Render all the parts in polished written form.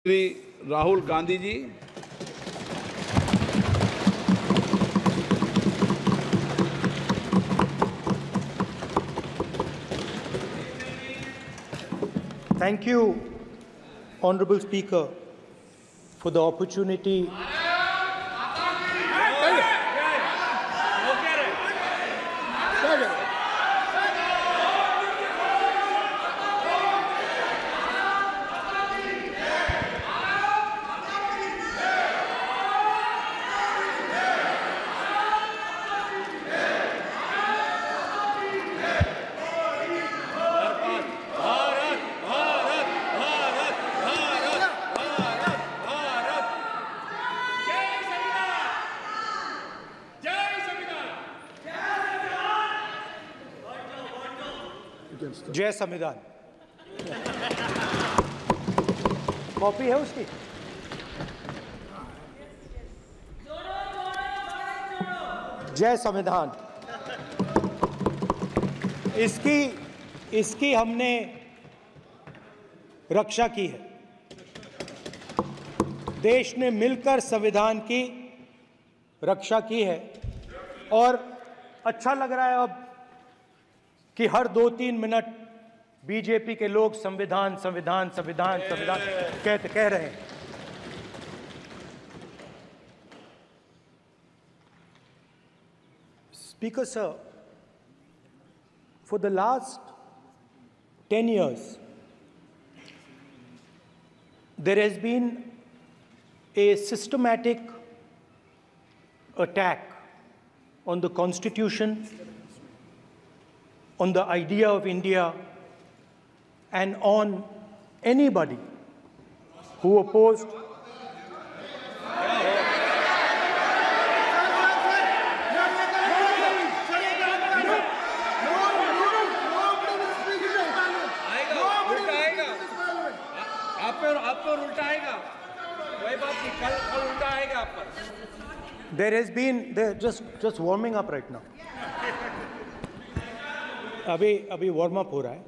Shri Rahul Gandhi ji. Thank you, Honorable Speaker, for the opportunity. जय संविधान। Copy है उसकी? जय संविधान। इसकी हमने रक्षा की है। देश ने मिलकर संविधान की रक्षा की है और अच्छा लग रहा है अब कि हर 2-3 मिनट बीजेपी के लोग संविधान संविधान संविधान संविधान कह रहे हैं। Speaker sir, for the last 10 years, there has been a systematic attack on the Constitution, on the idea of India, and on anybody who opposed. There has been, just warming up right now. अभी warm up हो रहा है।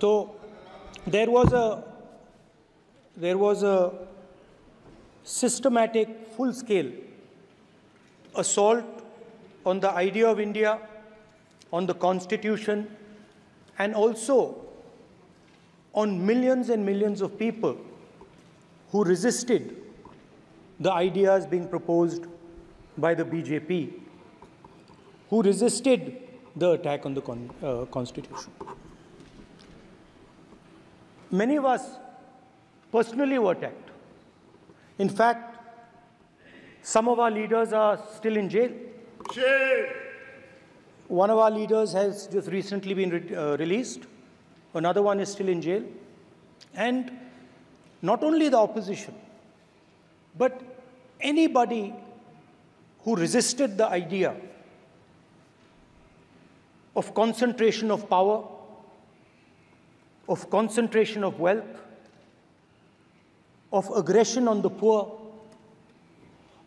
तो there was a systematic, full-scale assault on the idea of India, on the Constitution, and also on millions and millions of people who resisted the ideas being proposed by the BJP, who resisted the attack on the Constitution. Many of us personally were attacked. In fact, some of our leaders are still in jail. One of our leaders has just recently been released. Another one is still in jail. And not only the opposition, but anybody who resisted the idea of concentration of power, of concentration of wealth, of aggression on the poor,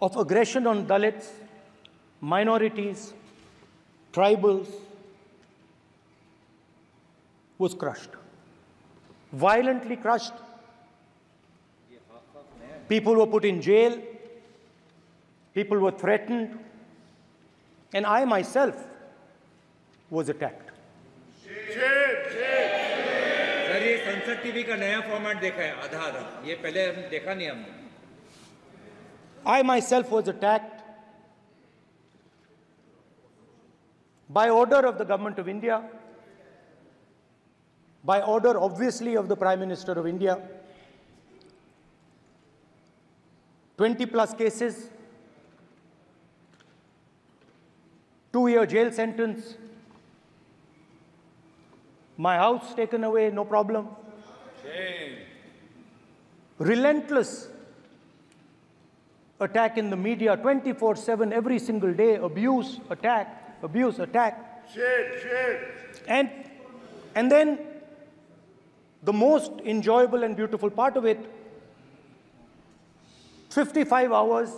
of aggression on Dalits, minorities, tribals, was crushed, violently crushed. People were put in jail, people were threatened, and I myself was attacked. Sir ये संसद TV का नया format देखा है, आधा ये पहले देखा नहीं हमने। I myself was attacked by order of the government of India, by order obviously of the Prime Minister of India. 20+ cases, 2-year jail sentence, my house taken away, no problem. Shame. Relentless attack in the media, 24/7, every single day, abuse, attack, abuse, attack. And then the most enjoyable and beautiful part of it, 55 hours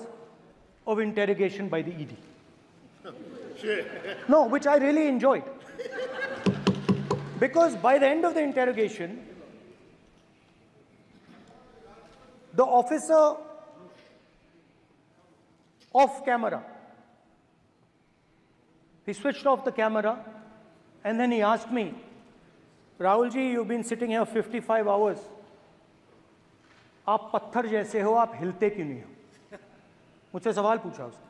of interrogation by the ED. No, which I really enjoyed. Because by the end of the interrogation, the officer off camera, he switched off the camera and then he asked me, Rahul ji, you've been sitting here 55 hours. आप पत्थर जैसे हो, आप हिलते क्यों नहीं हो? मुझसे सवाल पूछा उसने.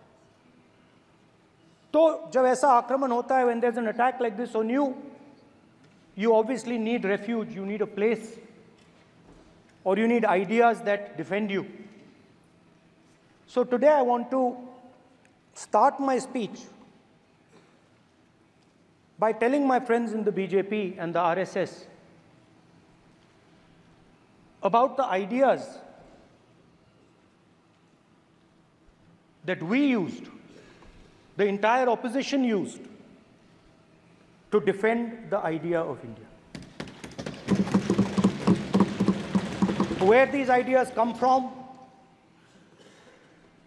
तो जब ऐसा आक्रमण होता है, when there's an attack like this on you, you obviously need refuge, you need a place, or you need ideas that defend you. So today I want to start my speech by telling my friends in the BJP and the RSS about the ideas that we used, the entire opposition used, to defend the idea of India. Where these ideas come from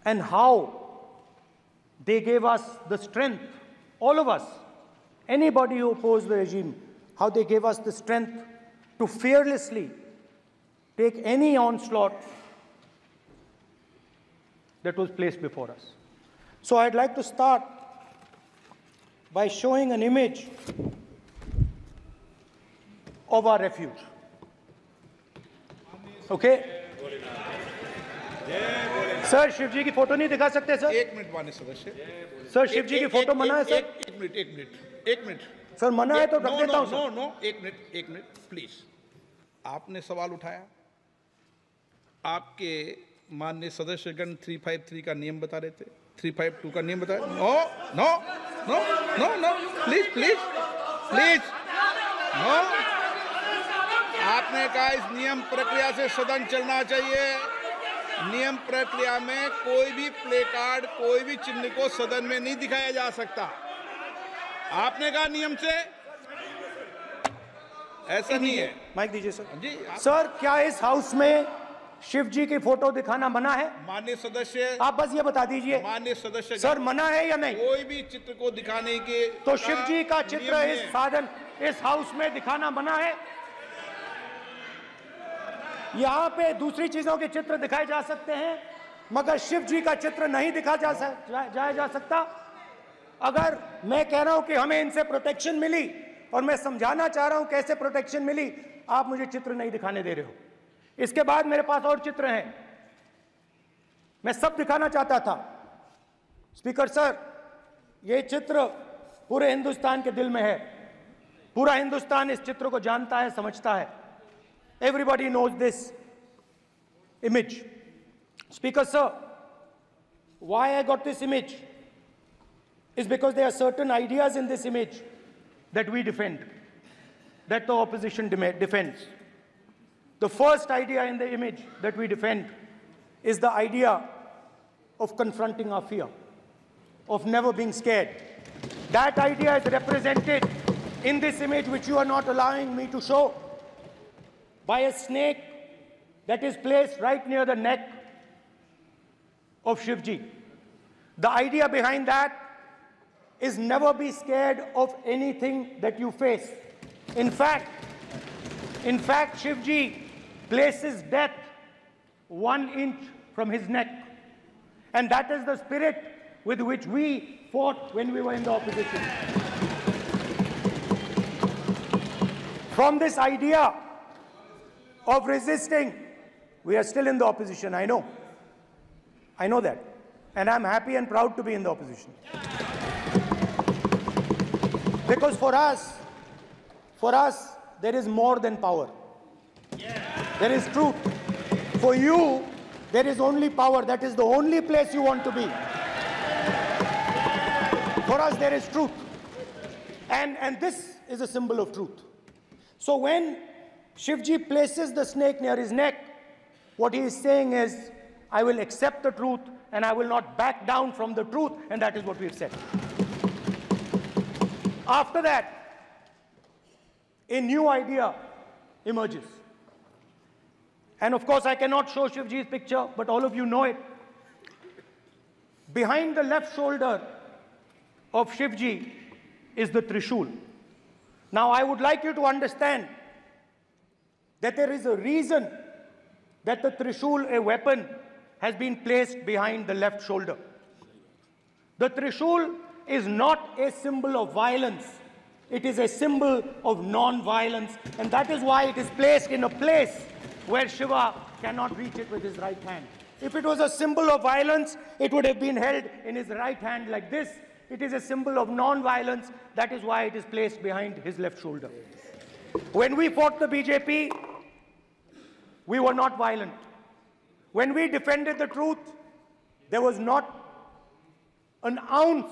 and how they gave us the strength, all of us, anybody who opposed the regime, how they gave us the strength to fearlessly take any onslaught that was placed before us. So I'd like to start by showing an image of our refuge. Okay? Sir Shiv ji की photo नहीं दिखा सकते sir? एक minute माननीय सदस्य. Sir Shiv ji की photo मना है सर? एक मिनट. सर मना है तो रख देता हूं सर. नो, एक मिनट प्लीज. आपने सवाल उठाया, आपके माननीय सदस्यगण 353 का नियम बता रहे थे, 352 का नियम बता रहे. No please no. आपने कहा इस नियम प्रक्रिया से सदन चलना चाहिए. नियम प्रक्रिया में कोई भी प्ले कार्ड, कोई भी चिन्ह को सदन में नहीं दिखाया जा सकता. आपने कहा नियम से, ऐसा नहीं है. माइक दीजिए सर. जी सर क्या इस हाउस में शिव जी की फोटो दिखाना मना है? माननीय सदस्य, आप बस ये बता दीजिए. माननीय सदस्य सर मना है या नहीं? कोई भी चित्र को दिखाने के तो शिव जी का चित्र नियम इस है. साधन, इस हाउस में दिखाना मना है? यहाँ पे दूसरी चीजों के चित्र दिखाए जा सकते हैं, मगर शिव जी का चित्र नहीं दिखा जा सकता. अगर मैं कह रहा हूं कि हमें इनसे प्रोटेक्शन मिली और मैं समझाना चाह रहा हूं कैसे प्रोटेक्शन मिली, आप मुझे चित्र नहीं दिखाने दे रहे हो. इसके बाद मेरे पास और चित्र हैं, मैं सब दिखाना चाहता था. स्पीकर सर, ये चित्र पूरे हिंदुस्तान के दिल में है. पूरा हिंदुस्तान इस चित्र को जानता है, समझता है. Everybody knows this image. Speaker sir, why I got this image is because there are certain ideas in this image that we defend, that the opposition defends. The first idea in the image that we defend is the idea of confronting our fear, of never being scared. That idea is represented in this image, which you are not allowing me to show, by a snake that is placed right near the neck of Shivji. The idea behind that is never be scared of anything that you face. In fact, Shivji places death 1 inch from his neck. And that is the spirit with which we fought when we were in the opposition. From this idea of resisting, we are still in the opposition, I know. I know that. And I'm happy and proud to be in the opposition. Because for us, there is more than power. There is truth. For you, there is only power. That is the only place you want to be. For us, there is truth. And this is a symbol of truth. So when Shivji places the snake near his neck, what he is saying is, I will accept the truth and I will not back down from the truth, and that is what we've said. After that, a new idea emerges. And of course, I cannot show Shivji's picture, but all of you know it. Behind the left shoulder of Shivji is the Trishul. Now, I would like you to understand that there is a reason that the Trishul, a weapon, has been placed behind the left shoulder. The Trishul is not a symbol of violence. It is a symbol of non-violence, and that is why it is placed in a place where Shiva cannot reach it with his right hand. If it was a symbol of violence, it would have been held in his right hand like this. It is a symbol of non-violence. That is why it is placed behind his left shoulder. When we fought the BJP, we were not violent. When we defended the truth, there was not an ounce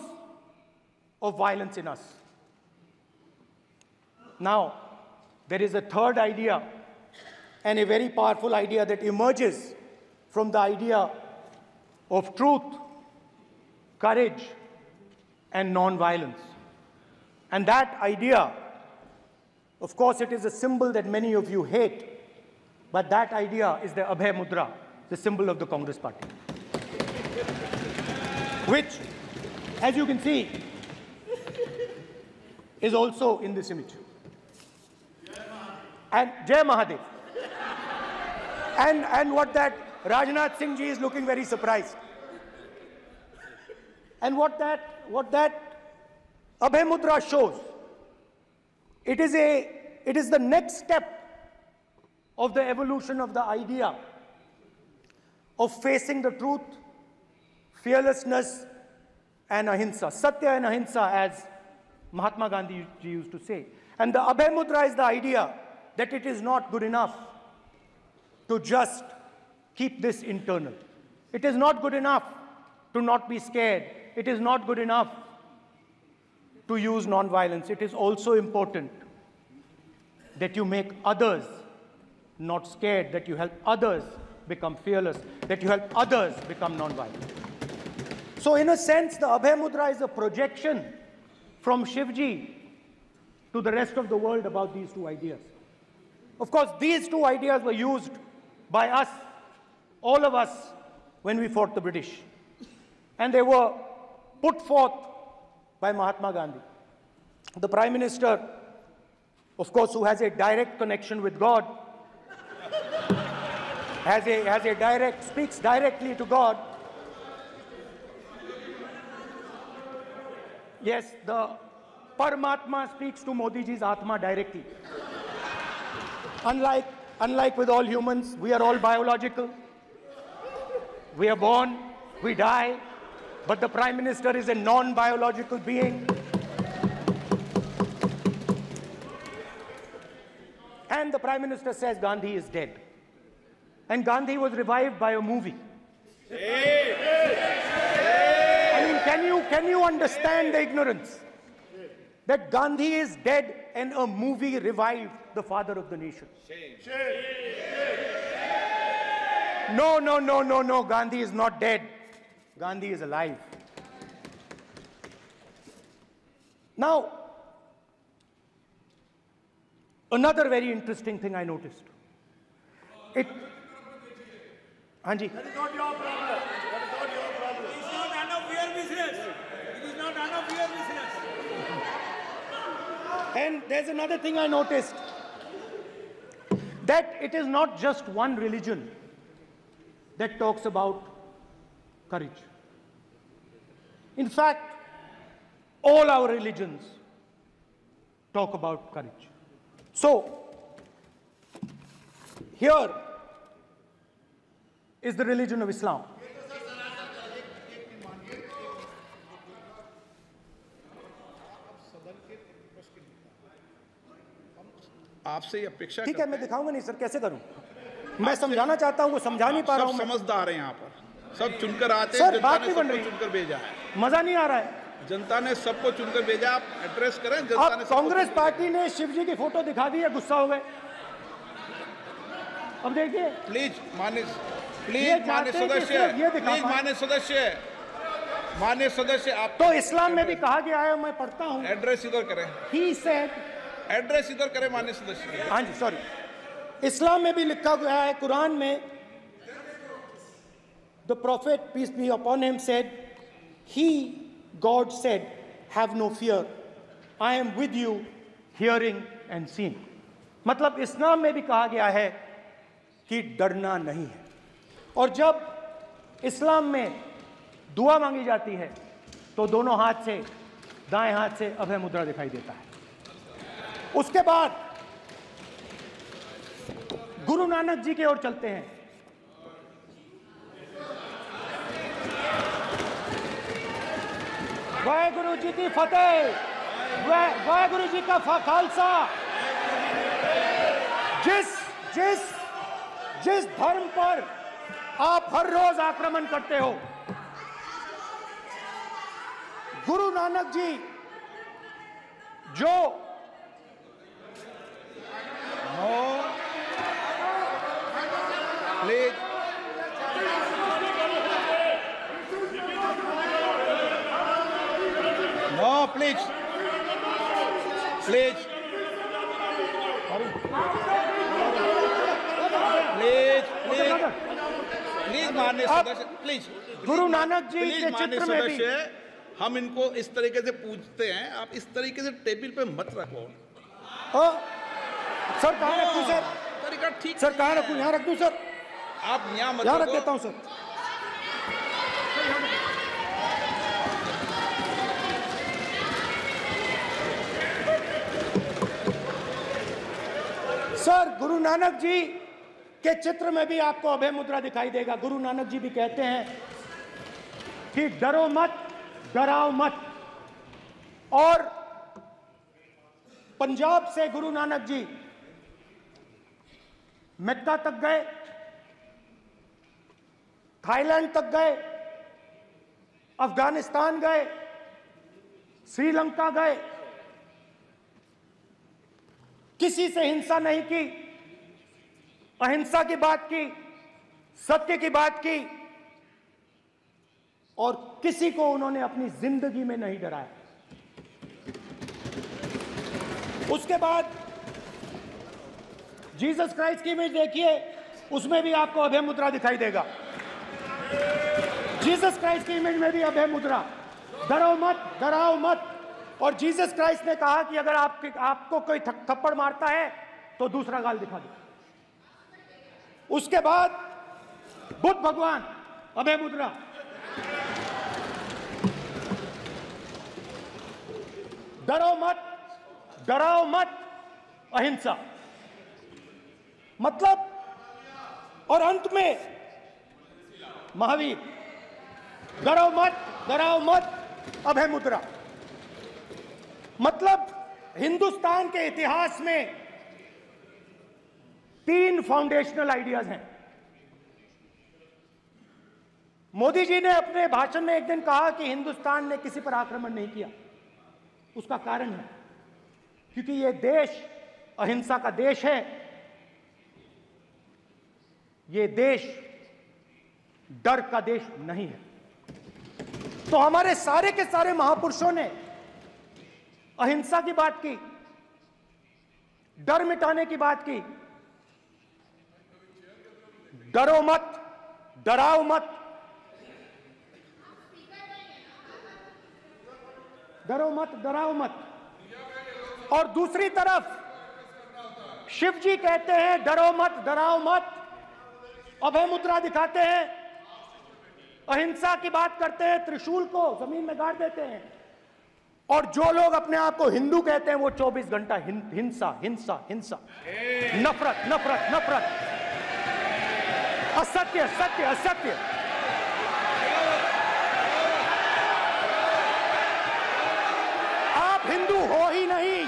of violence in us. Now, there is a third idea, and a very powerful idea that emerges from the idea of truth, courage, and non-violence. And that idea, of course, it is a symbol that many of you hate, but that idea is the Abhay Mudra, the symbol of the Congress Party, which, as you can see, is also in this image. And Jai Mahadev. And what that Rajnath Singh ji is looking very surprised. And what that Abhay Mudra shows, it is the next step of the evolution of the idea of facing the truth, fearlessness, and ahimsa. Satya and ahimsa, as Mahatma Gandhi ji used to say. And the Abhay Mudra is the idea that it is not good enough to just keep this internal. It is not good enough to not be scared. It is not good enough to use non-violence. It is also important that you make others not scared, that you help others become fearless, that you help others become non-violent. So in a sense, the Abhay Mudra is a projection from Shivji to the rest of the world about these two ideas. Of course, these two ideas were used by us, all of us, when we fought the British. And they were put forth by Mahatma Gandhi. The Prime Minister, of course, who has a direct connection with God, speaks directly to God. Yes, the Paramatma speaks to Modi ji's Atma directly. Unlike with all humans, we are all biological. We are born, we die, but the Prime Minister is a non-biological being. And the Prime Minister says Gandhi is dead. And Gandhi was revived by a movie. I mean, can you understand the ignorance? That Gandhi is dead and a movie revived the father of the nation. No, Gandhi is not dead. Gandhi is alive. Now, another very interesting thing I noticed. Hanji. That is not your problem. That is not your problem. It is not none of your business. It is not none of your business. And there's another thing I noticed. That it is not just one religion that talks about courage. In fact, all our religions talk about courage. So, here is the religion of Islam. आपसे ये अपेक्षा ठीक है, मैं दिखाऊंगा नहीं sir, कैसे करूं? मैं समझाना चाहता हूं, वो समझा नहीं पा रहा हूं। सब समझदार हैं यहाँ पर, सब चुनकर आते हैं। सर, जनता बात ने नहीं बन सबको रही। चुनकर भेजा है। मजा नहीं आ रहा है। जनता ने सबको चुनकर भेजा, आप एड्रेस करें। जनता ने अब कांग्रेस पार्टी ने शिवजी की फोटो दिखा दी है, गुस्सा हो गए। अब देखिए, प्लीज मान्य सदस्य आप तो इस्लाम में भी कहा गया है, मैं पढ़ता हूं। एड्रेस इधर करें। He said, एड्रेस इधर करें मान्य सदस्य। हाँ जी, सॉरी। इस्लाम में भी लिखा गया है, कुरान में, the prophet, peace be upon him, said, God said, have no fear. I am with you, hearing and seeing. मतलब इस्लाम में भी कहा गया है कि डरना नहीं है। और जब इस्लाम में दुआ मांगी जाती है तो दोनों हाथ से, दाएं हाथ से अभय मुद्रा दिखाई देता है। उसके बाद गुरु नानक जी की ओर चलते हैं। वाहेगुरु जी की फतेह, वाहेगुरु जी का खालसा। जिस धर्म पर आप हर रोज आक्रमण करते हो, गुरु नानक जी जो please no, please please please please please माननीय सदस्य, please Guru Nanak ji please के माननीय चित्र में भी सदस्य, हम इनको इस तरीके से पूछते हैं, आप इस तरीके से टेबल पे मत रखो। सर कहाँ रखूं सर? तरीका ठीक सर कहाँ नहीं रखूं? है। यहाँ रख दूं सर? आप यहाँ मत यहाँ रख रखो। देता हूं सर। सर गुरु नानक जी के चित्र में भी आपको अभय मुद्रा दिखाई देगा। गुरु नानक जी भी कहते हैं कि डरो मत, डराओ मत। और पंजाब से गुरु नानक जी मक्का तक गए, थाईलैंड तक गए, अफगानिस्तान गए, श्रीलंका गए, किसी से हिंसा नहीं की, अहिंसा की बात की, सत्य की बात की, और किसी को उन्होंने अपनी जिंदगी में नहीं डराया। उसके बाद जीसस क्राइस्ट की इमेज देखिए, उसमें भी आपको अभय मुद्रा दिखाई देगा। जीसस क्राइस्ट की इमेज में भी अभय मुद्रा, डरो मत, डराओ मत। और जीसस क्राइस्ट ने कहा कि अगर आपको कोई थप्पड़ मारता है तो दूसरा गाल दिखा दो। उसके बाद बुद्ध भगवान, अभय मुद्रा। डरो मत, डराओ मत, अहिंसा। मतलब, और अंत में महावीर, डरो मत, डराओ मत, अभय मुद्रा। मतलब हिंदुस्तान के इतिहास में 3 फाउंडेशनल आइडियाज हैं। मोदी जी ने अपने भाषण में एक दिन कहा कि हिंदुस्तान ने किसी पर आक्रमण नहीं किया। उसका कारण है क्योंकि यह देश अहिंसा का देश है। यह देश डर का देश नहीं है। तो हमारे सारे के सारे महापुरुषों ने अहिंसा की बात की, डर मिटाने की बात की। डरो मत, डराओ मत, डरो मत, डराओ मत। और दूसरी तरफ शिव जी कहते हैं डरो मत, डराओ मत, अभय मुद्रा दिखाते हैं, अहिंसा की बात करते हैं, त्रिशूल को जमीन में गाड़ देते हैं। और जो लोग अपने आप को हिंदू कहते हैं वो 24 घंटा हिंसा, हिंसा, हिंसा, नफरत, नफरत, नफरत, असत्य, सत्य, असत्य। आप हिंदू हो ही नहीं।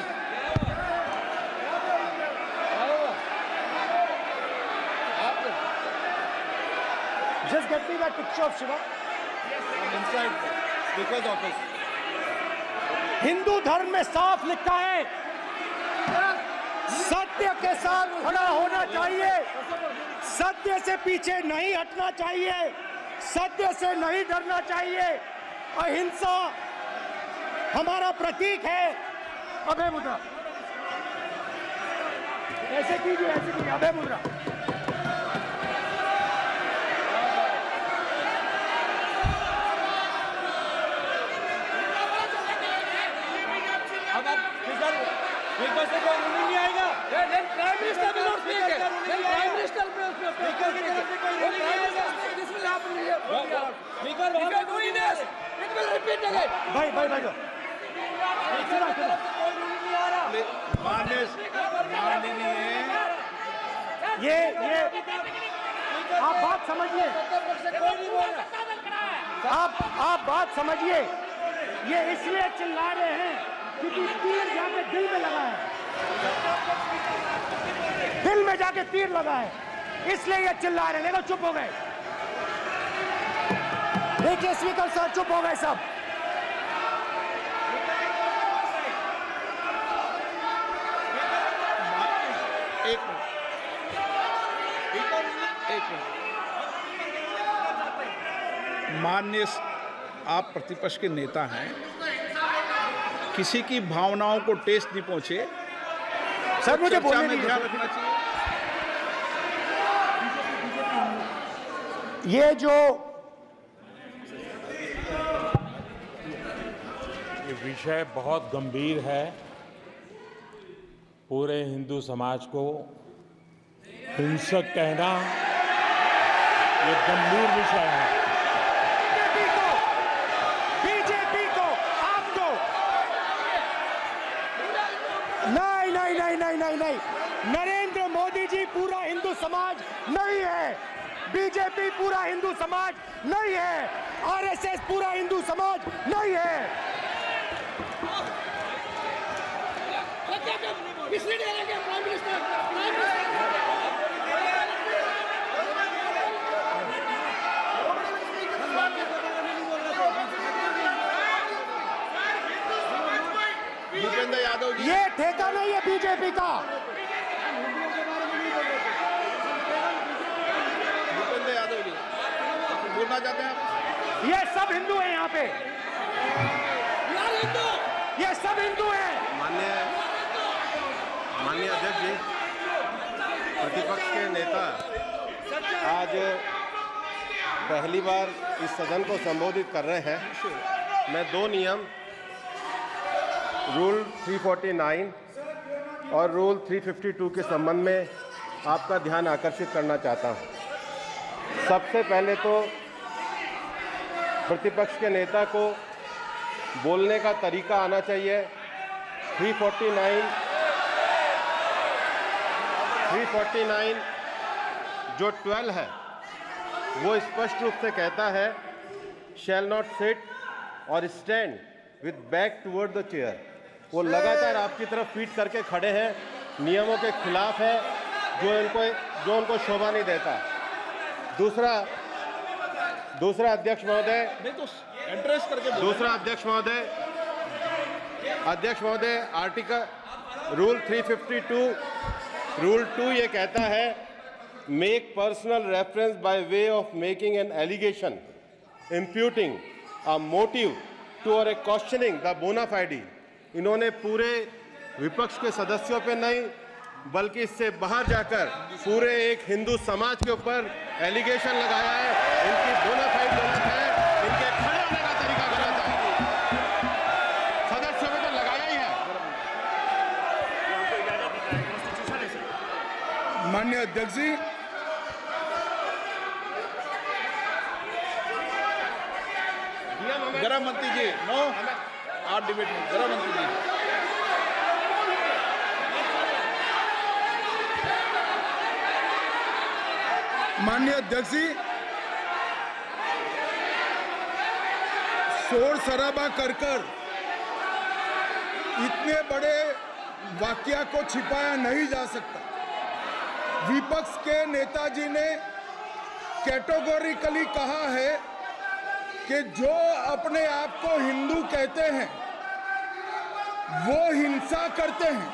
Just get me that picture of Shiva. inside because of his Hindu धर्म में साफ लिखा है, सत्य के साथ खड़ा होना चाहिए, सत्य से पीछे नहीं हटना चाहिए, सत्य से नहीं डरना चाहिए। अहिंसा हमारा प्रतीक है। अभय मुद्रा ऐसे कीजिए, ऐसे कीजिए, अभय मुद्रा। नहीं आएगा। Then Prime Minister will not speak. Then Prime Minister will भाई ये आप बात समझिए, आप बात समझिए। ये इसलिए चिल्ला रहे हैं क्योंकि तीर जाके दिल में लगा है, दिल में जाके तीर लगा है, इसलिए ये चिल्ला रहे हैं। देखो चुप हो गए, देखिए स्पीकर साहब चुप हो गए सब। एक मिनट। माननीय, आप प्रतिपक्ष के नेता हैं, किसी की भावनाओं को ठेस नहीं पहुंचे। सर मुझे चर्चा बोलने में दीजिए। ध्यान रखना चाहिए। ये विषय बहुत गंभीर है। पूरे हिंदू समाज को हिंसक कहना ये गंभीर विषय है। बीजेपी को आपको नहीं, नरेंद्र मोदी जी पूरा हिंदू समाज नहीं है, बीजेपी पूरा हिंदू समाज नहीं है, आरएसएस पूरा हिंदू समाज नहीं है। भूपेंद्र यादव जी, ये ठेका नहीं है बीजेपी का। भूपेंद्र यादव जी बोलना चाहते हैं आप? ये सब हिंदू हैं यहाँ पे, ये सब हिंदू हैं। माननीय अध्यक्ष जी, प्रतिपक्ष के नेता आज पहली बार इस सदन को संबोधित कर रहे हैं। मैं दो नियम रूल 349 और रूल 352 के संबंध में आपका ध्यान आकर्षित करना चाहता हूं। सबसे पहले तो प्रतिपक्ष के नेता को बोलने का तरीका आना चाहिए। 349 जो 12 है वो स्पष्ट रूप से कहता है शैल नॉट सिट और stand with back toward the chair. वो लगातार आपकी तरफ पीट करके खड़े हैं, नियमों के खिलाफ है, जो उनको शोभा नहीं देता। दूसरा अध्यक्ष महोदय, नहीं तो एड्रेस करके बोलो। दूसरा अध्यक्ष महोदय आर्टिकल रूल 352 रूल 2 ये कहता है make personal reference by way of making an allegation imputing a motive to or a questioning the बोना फाइडी। इन्होंने पूरे विपक्ष के सदस्यों पे नहीं बल्कि इससे बाहर जाकर पूरे एक हिंदू समाज के ऊपर एलिगेशन लगाया है। इनकी बोना फाइड गलत है, इनके खड़े होने का तरीका गलत है। सदस्यों में तो लगाया ही है। माननीय अध्यक्ष जी, गृह मंत्री जी, नो आप डिबेट में। गृह मंत्री जी, माननीय अध्यक्ष जी, शोर शराबा कर इतने बड़े वाकया को छिपाया नहीं जा सकता। विपक्ष के नेताजी ने कैटेगोरिकली कहा है कि जो अपने आप को हिंदू कहते हैं वो हिंसा करते हैं।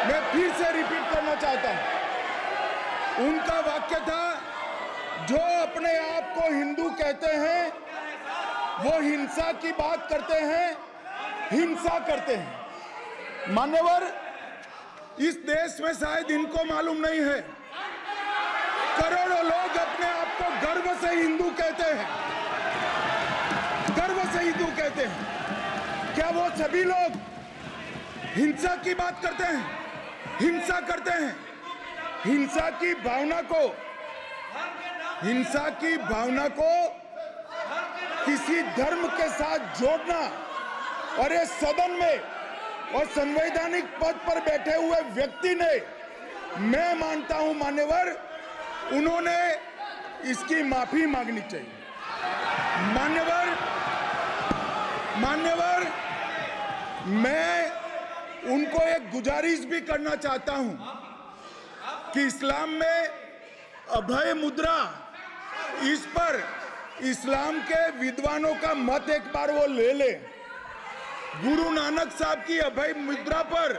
मैं फिर से रिपीट करना चाहता हूं, उनका वाक्य था जो अपने आप को हिंदू कहते हैं वो हिंसा की बात करते हैं, हिंसा करते हैं। मान्यवर, इस देश में शायद इनको मालूम नहीं है, करोड़ों लोग अपने आप को गर्व से हिंदू कहते हैं, गर्व से हिंदू कहते हैं। क्या वो सभी लोग हिंसा की बात करते हैं, हिंसा करते हैं? हिंसा की भावना को किसी धर्म के साथ जोड़ना और ये सदन में और संवैधानिक पद पर बैठे हुए व्यक्ति ने, मैं मानता हूं मान्यवर, उन्होंने इसकी माफी मांगनी चाहिए। मान्यवर, मैं उनको एक गुजारिश भी करना चाहता हूं कि इस्लाम में अभय मुद्रा, इस पर इस्लाम के विद्वानों का मत एक बार वो ले ले। गुरु नानक साहब की अभय मुद्रा पर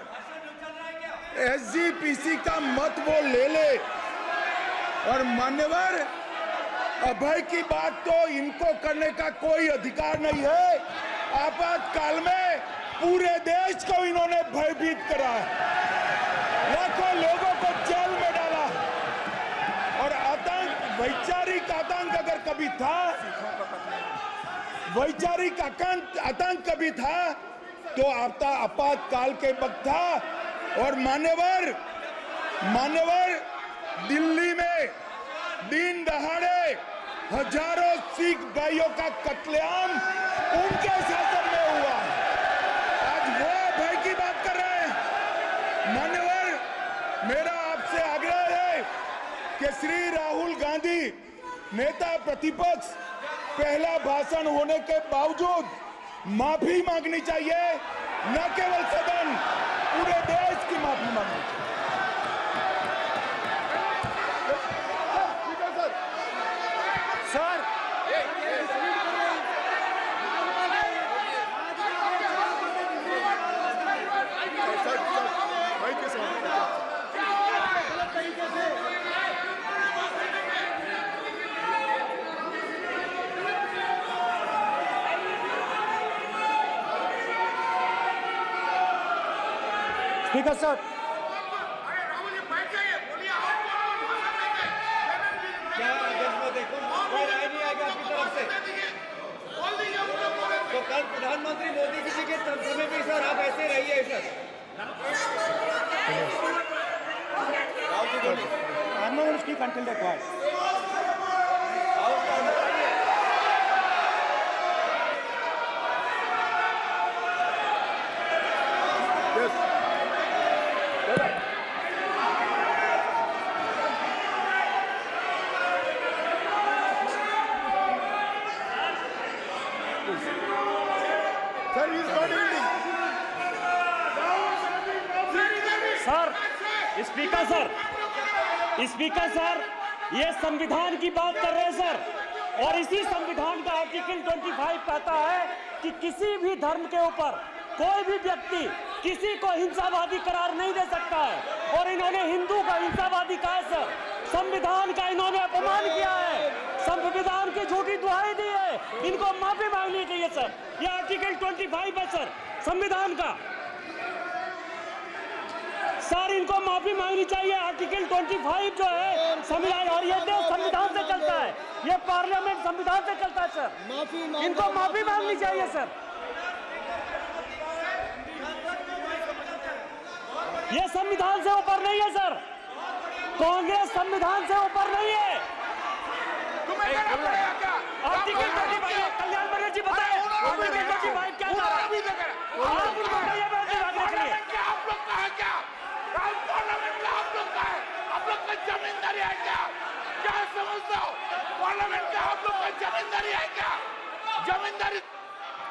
SGPC का मत वो ले ले। और मान्यवर, अभय की बात तो इनको करने का कोई अधिकार नहीं है। आपातकाल में पूरे देश को इन्होंने भयभीत करा है, लाखों लोगों को जेल में डाला। और आतंक, वैचारिक आतंक अगर कभी था, वैचारिक आतंक कभी था तो आपातकाल के वक्त था। और मान्यवर, दिल्ली में दिन दहाड़े हजारों सिख भाइयों का कत्लेआम उनके शासन में हुआ। आज वो भय की बात कर रहे हैं। मान्यवर, मेरा आपसे आग्रह है कि श्री राहुल गांधी, नेता प्रतिपक्ष, पहला भाषण होने के बावजूद माफी मांगनी चाहिए। न केवल सदन, पूरे देश की माफी मांगनी चाहिए। सर, स्पीकर सर, क्या अध्यक्ष को देखो, कोई राय नहीं आएगा आपकी तरफ से। तो कल प्रधानमंत्री मोदी जी के समय भी सर आप ऐसे रहिए sir. I'm not going to speak until they're quiet. Speaker sir, ये संविधान की बात कर रहे हैं सर, और इसी संविधान का आर्टिकल 25 कहता है कि किसी भी धर्म के ऊपर कोई भी व्यक्ति किसी को हिंसावादी करार नहीं दे सकता है। और इन्होंने हिंदू का हिंसावादी कहा है सर। संविधान का इन्होंने अपमान किया है, संविधान की झूठी दुहाई दी है। इनको माफी मांगनी चाहिए सर। ये आर्टिकल 25 है सर संविधान का। सर इनको माफी मांगनी चाहिए। आर्टिकल 25 जो है संविधान, और ये देश संविधान से चलता है, ये पार्लियामेंट संविधान से चलता है सर। इनको माफी मांगनी चाहिए सर। ये संविधान से ऊपर नहीं है सर, कांग्रेस संविधान से ऊपर नहीं है। आर्टिकल 25 कल्याण बनर्जी बताए आर्टिकल 25 क्या था? आप उनको कहिए बैठने भागने के लिए। आप लोग का जमींदारी है क्या? क्या समझते हो? पार्लियामेंट का आप लोग का जमींदारी है क्या? जमींदारी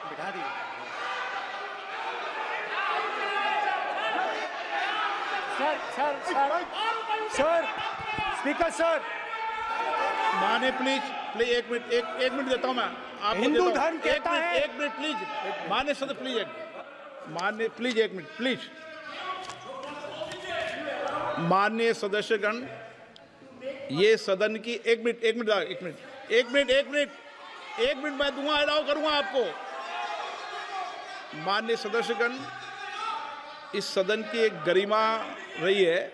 बिठा दी। सर, स्पीकर सर, माने प्लीज एक मिनट देता हूं मैं आपको। हिंदू धर्म कहता है। एक मिनट प्लीज, माने सदस्य प्लीज एक मिनट प्लीज। माननीय सदस्यगण, ये सदन की एक मिनट मैं दूंगा, अलाउ करूंगा आपको। माननीय सदस्यगण, इस सदन की एक गरिमा रही है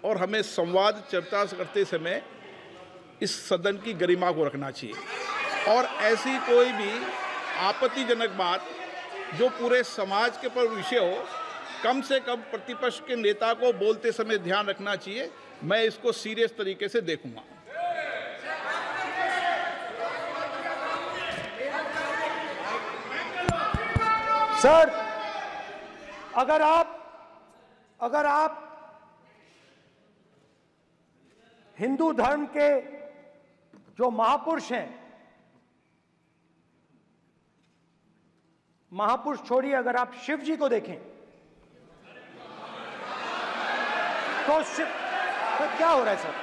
और हमें संवाद चर्चा करते समय इस सदन की गरिमा को रखना चाहिए। और ऐसी कोई भी आपत्तिजनक बात जो पूरे समाज के पर विषय हो, कम से कम प्रतिपक्ष के नेता को बोलते समय ध्यान रखना चाहिए। मैं इसको सीरियस तरीके से देखूंगा। सर, अगर आप हिंदू धर्म के जो महापुरुष हैं, महापुरुष छोड़िए, अगर आप शिव जी को देखें तो क्या हो रहा है सर?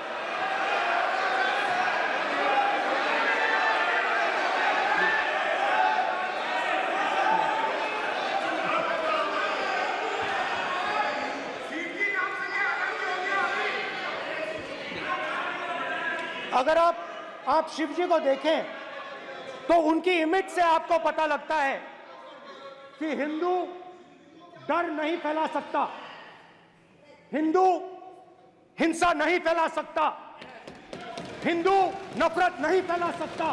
अगर आप शिव जी को देखें तो उनकी इमेज से आपको पता लगता है कि हिंदू डर नहीं फैला सकता, हिंदू हिंसा नहीं फैला सकता, हिंदू नफरत नहीं फैला सकता।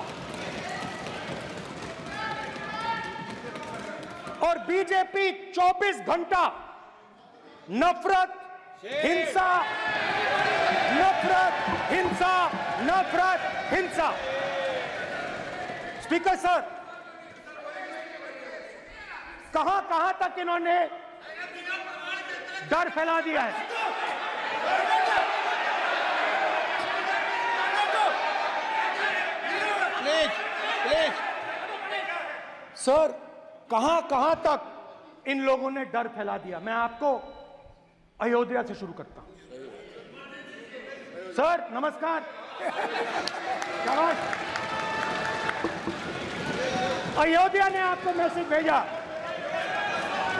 और बीजेपी 24 घंटा नफरत, हिंसा, नफरत, हिंसा, नफरत, हिंसा। स्पीकर सर, कहां तक इन्होंने डर फैला दिया है? प्लीज सर, कहां तक इन लोगों ने डर फैला दिया? मैं आपको अयोध्या से शुरू करता हूं। सर नमस्कार। अयोध्या ने आपको मैसेज भेजा,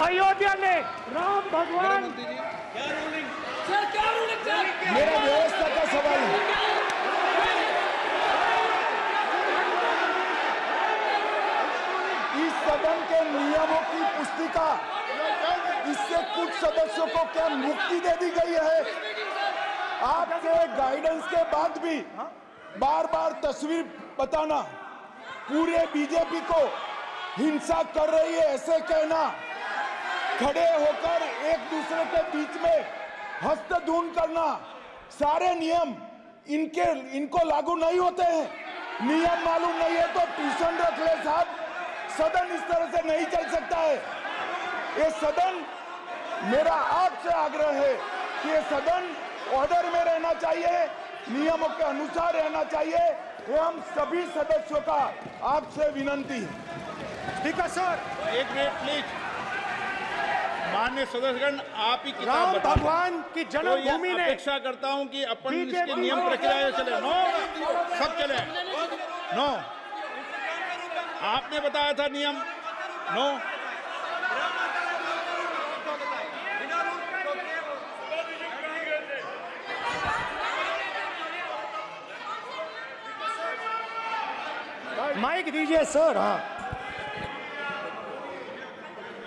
अयोध्या ने राम भगवान। मेरा व्यवस्था का सवाल है। इस सदन के नियमों की पुस्तिका, इससे कुछ सदस्यों को क्या मुक्ति दे दी गई है? आपके गाइडेंस के बाद भी बार बार तस्वीर बताना, पूरे बीजेपी को हिंसा कर रही है ऐसे कहना, खड़े होकर एक दूसरे के बीच में हस्तधून करना, सारे नियम इनको लागू नहीं होते हैं। नियम मालूम नहीं है तो ट्यूशन रख ले साहब। सदन इस तरह से नहीं चल सकता है। ये सदन, मेरा आपसे आग्रह है कि ये सदन ऑर्डर में रहना चाहिए, नियमों के अनुसार रहना चाहिए। ये हम सभी सदस्यों का आपसे विनंती है। स्पीकर सर, एक मिनट प्लीज। माननीय सदस्यगण, आप ही किताब राम बताओ। भगवान की जन्मभूमि ने, अपेक्षा करता हूं कि अपन इसके नियम प्रक्रिया चले। नो, सब चले। नो, आपने बताया था नियम। नो, माइक दीजिए सर। हाँ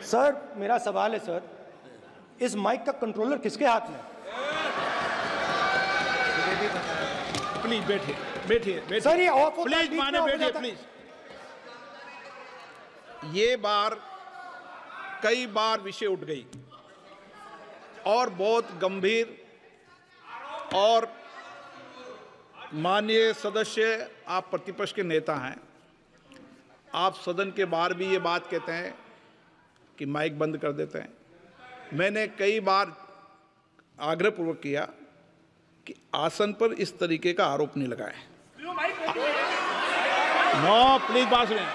सर, मेरा सवाल है सर, इस माइक का कंट्रोलर किसके हाथ में? प्लीज बैठिए सर, ये ऑफ होता है, प्लीज बीच में माने ऑफ हो बैठिए जाता है। प्लीज। ये बार कई बार विषय उठ गई और बहुत गंभीर, और माननीय सदस्य, आप प्रतिपक्ष के नेता हैं, आप सदन के बाहर भी ये बात कहते हैं कि माइक बंद कर देते हैं। मैंने कई बार आग्रहपूर्वक किया कि आसन पर इस तरीके का आरोप नहीं लगाएं। नो, प्लीज बात सुनिए।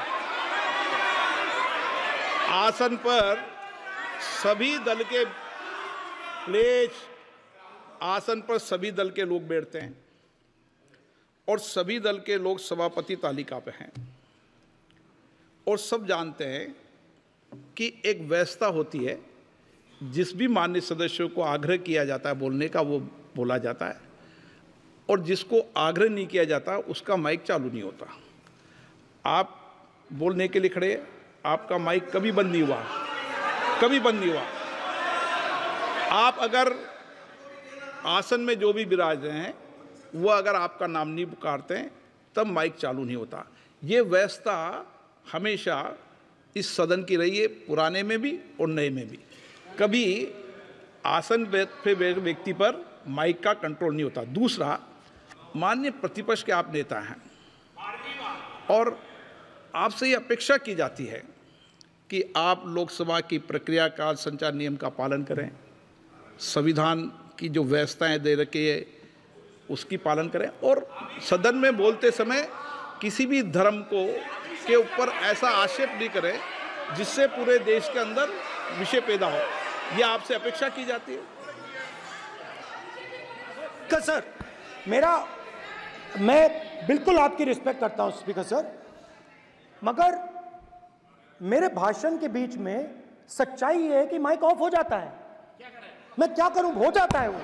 आसन पर सभी दल के, प्लीज, आसन पर सभी दल के लोग बैठते हैं और सभी दल के लोग सभापति तालिका पे हैं, और सब जानते हैं कि एक व्यवस्था होती है, जिस भी माननीय सदस्यों को आग्रह किया जाता है बोलने का वो बोला जाता है, और जिसको आग्रह नहीं किया जाता उसका माइक चालू नहीं होता। आप बोलने के लिए खड़े, आपका माइक कभी बंद नहीं हुआ, कभी बंद नहीं हुआ। आप अगर आसन में जो भी विराज रहे हैं वो अगर आपका नाम नहीं पुकारते हैं तब माइक चालू नहीं होता। ये व्यवस्था हमेशा इस सदन की रही है, पुराने में भी और नए में भी। कभी आसन पे व्यक्ति पर माइक का कंट्रोल नहीं होता। दूसरा, माननीय प्रतिपक्ष के आप नेता हैं और आपसे ये अपेक्षा की जाती है कि आप लोकसभा की प्रक्रिया का संचार नियम का पालन करें, संविधान की जो व्यवस्थाएं दे रखी है उसकी पालन करें और सदन में बोलते समय किसी भी धर्म को के ऊपर ऐसा आक्षेप नहीं करें जिससे पूरे देश के अंदर विषय पैदा हो। ये आपसे अपेक्षा की जाती है। सर, मैं बिल्कुल आपकी रिस्पेक्ट करता हूं स्पीकर सर, मगर मेरे भाषण के बीच में सच्चाई ये है कि माइक ऑफ हो जाता है। मैं क्या करूं, हो जाता है वो।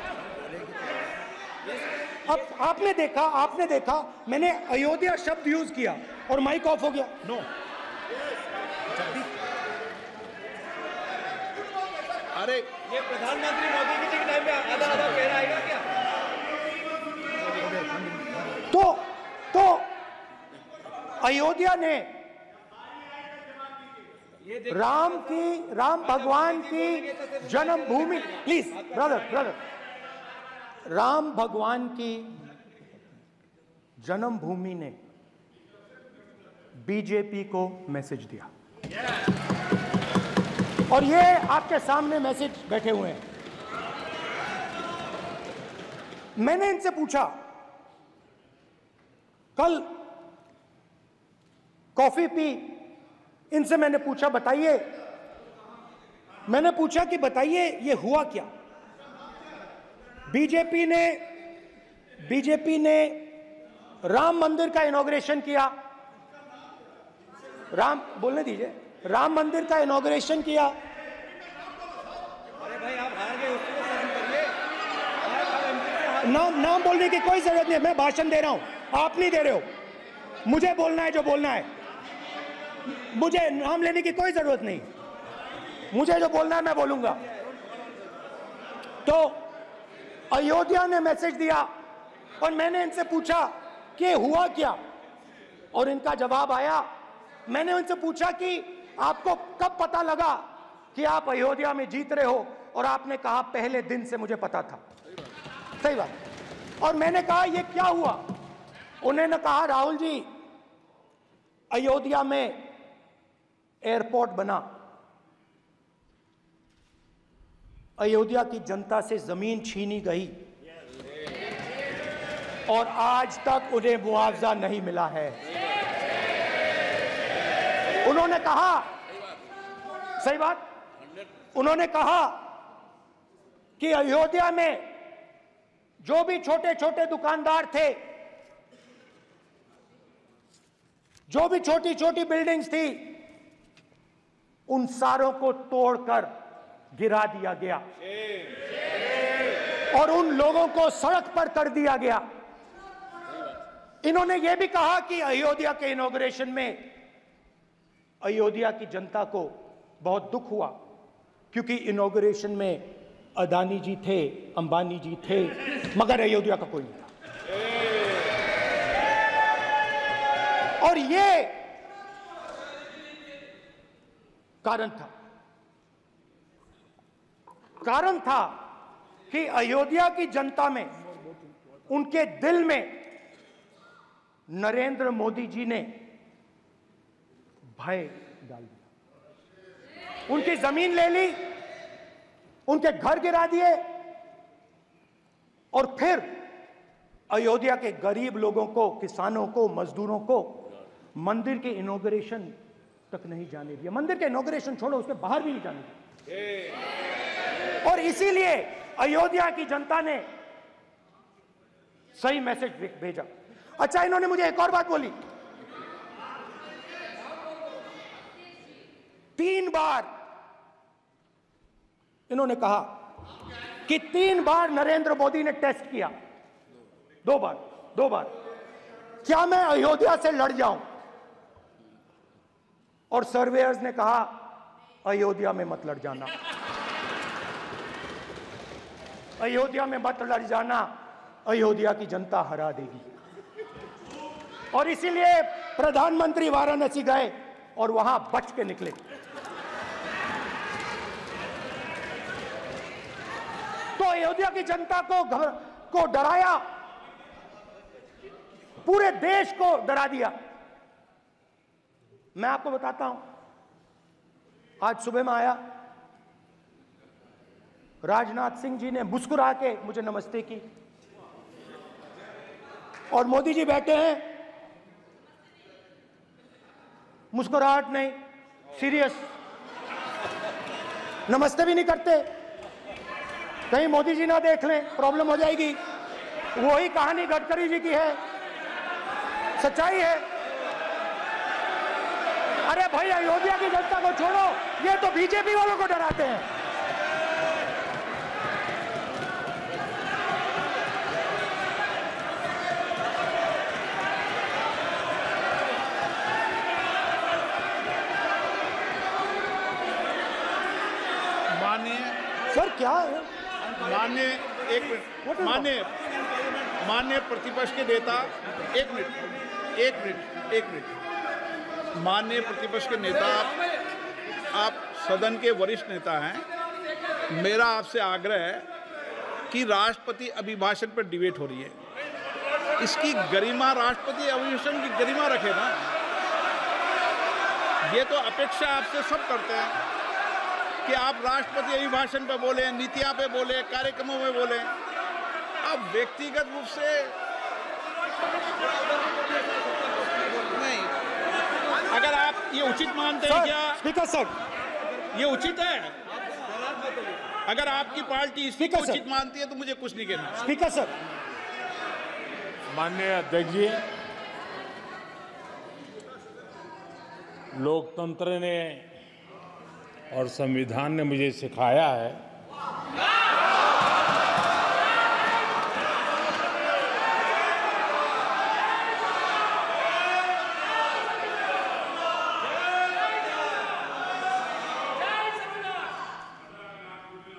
अब आपने देखा मैंने अयोध्या शब्द यूज किया और माइक ऑफ हो गया। नो, अरे ये प्रधानमंत्री मोदी जी के टाइम पे आधा आधा कह रहा है क्या? तो अयोध्या ने राम भगवान की जन्मभूमि, प्लीज ब्रदर, राम भगवान की जन्मभूमि ने बीजेपी को मैसेज दिया और ये आपके सामने मैसेज बैठे हुए हैं। मैंने इनसे पूछा, कल कॉफी पी, इनसे मैंने पूछा बताइए ये हुआ क्या? बीजेपी ने राम मंदिर का इनॉग्रेशन किया, बोलने दीजिए, राम मंदिर का इनॉग्रेशन किया। अरे भाई आप हार गए, उसको शर्म करिए। नाम बोलने की कोई जरूरत नहीं है, मैं भाषण दे रहा हूं, आप नहीं दे रहे हो। मुझे बोलना है जो बोलना है, मुझे नाम लेने की कोई जरूरत नहीं, मुझे जो बोलना है मैं बोलूंगा। तो अयोध्या ने मैसेज दिया और मैंने इनसे पूछा कि हुआ क्या, और इनका जवाब आया। मैंने उनसे पूछा कि आपको कब पता लगा कि आप अयोध्या में जीत रहे हो, और आपने कहा पहले दिन से मुझे पता था। सही बात। और मैंने कहा ये क्या हुआ? उन्होंने कहा राहुल जी, अयोध्या में एयरपोर्ट बना, अयोध्या की जनता से जमीन छीनी गई और आज तक उन्हें मुआवजा नहीं मिला है। उन्होंने कहा, सही बात, उन्होंने कहा कि अयोध्या में जो भी छोटे छोटे दुकानदार थे, जो भी छोटी छोटी बिल्डिंग्स थी, उन सारों को तोड़कर गिरा दिया गया और उन लोगों को सड़क पर कर दिया गया। इन्होंने यह भी कहा कि अयोध्या के इनॉग्रेशन में अयोध्या की जनता को बहुत दुख हुआ, क्योंकि इनॉग्रेशन में अदानी जी थे, अंबानी जी थे, मगर अयोध्या का कोई नहीं था। और ये कारण था कि अयोध्या की जनता में, उनके दिल में नरेंद्र मोदी जी ने भय डाल दिया। उनकी जमीन ले ली, उनके घर गिरा दिए और फिर अयोध्या के गरीब लोगों को, किसानों को, मजदूरों को मंदिर के इनॉग्रेशन तक नहीं जाने दिया। मंदिर के इनॉग्रेशन छोड़ो, उसके बाहर भी नहीं जाने दिया। और इसीलिए अयोध्या की जनता ने सही मैसेज भेजा। अच्छा, इन्होंने मुझे एक और बात बोली, 3 बार इन्होंने कहा कि 3 बार नरेंद्र मोदी ने टेस्ट किया, 2 बार क्या मैं अयोध्या से लड़ जाऊं? और सर्वेयर्स ने कहा अयोध्या में मत लड़ जाना, अयोध्या में मत लड़ जाना, अयोध्या की जनता हरा देगी। और इसीलिए प्रधानमंत्री वाराणसी गए और वहां बच के निकले। अयोध्या की जनता को डराया, पूरे देश को डरा दिया। मैं आपको बताता हूं, आज सुबह में आया, राजनाथ सिंह जी ने मुस्कुरा के मुझे नमस्ते की, और मोदी जी बैठे हैं, मुस्कुराहट नहीं, सीरियस, नमस्ते भी नहीं करते, कहीं मोदी जी ना देख लें, प्रॉब्लम हो जाएगी। वही कहानी गडकरी जी की है, सच्चाई है। अरे भाई, अयोध्या की जनता को छोड़ो, ये तो बीजेपी वालों को डराते हैं। माननीय सर क्या है? माननीय एक मिनट, माननीय प्रतिपक्ष के नेता, एक मिनट, माननीय प्रतिपक्ष के नेता, आप सदन के वरिष्ठ नेता हैं। मेरा आपसे आग्रह है कि राष्ट्रपति अभिभाषण पर डिबेट हो रही है, इसकी गरिमा, राष्ट्रपति अभिभाषण की गरिमा रखे ना। ये तो अपेक्षा आपसे सब करते हैं कि आप राष्ट्रपति अभिभाषण पे बोले, नीतियां पे बोले, कार्यक्रमों में बोले। अब व्यक्तिगत रूप से नहीं, अगर आप ये उचित मानते हैं क्या? स्पीकर सर, ये उचित है? अगर आपकी पार्टी इसको उचित मानती है तो मुझे कुछ नहीं कहना। स्पीकर सर, माननीय अध्यक्ष जी, लोकतंत्र ने और संविधान ने मुझे सिखाया है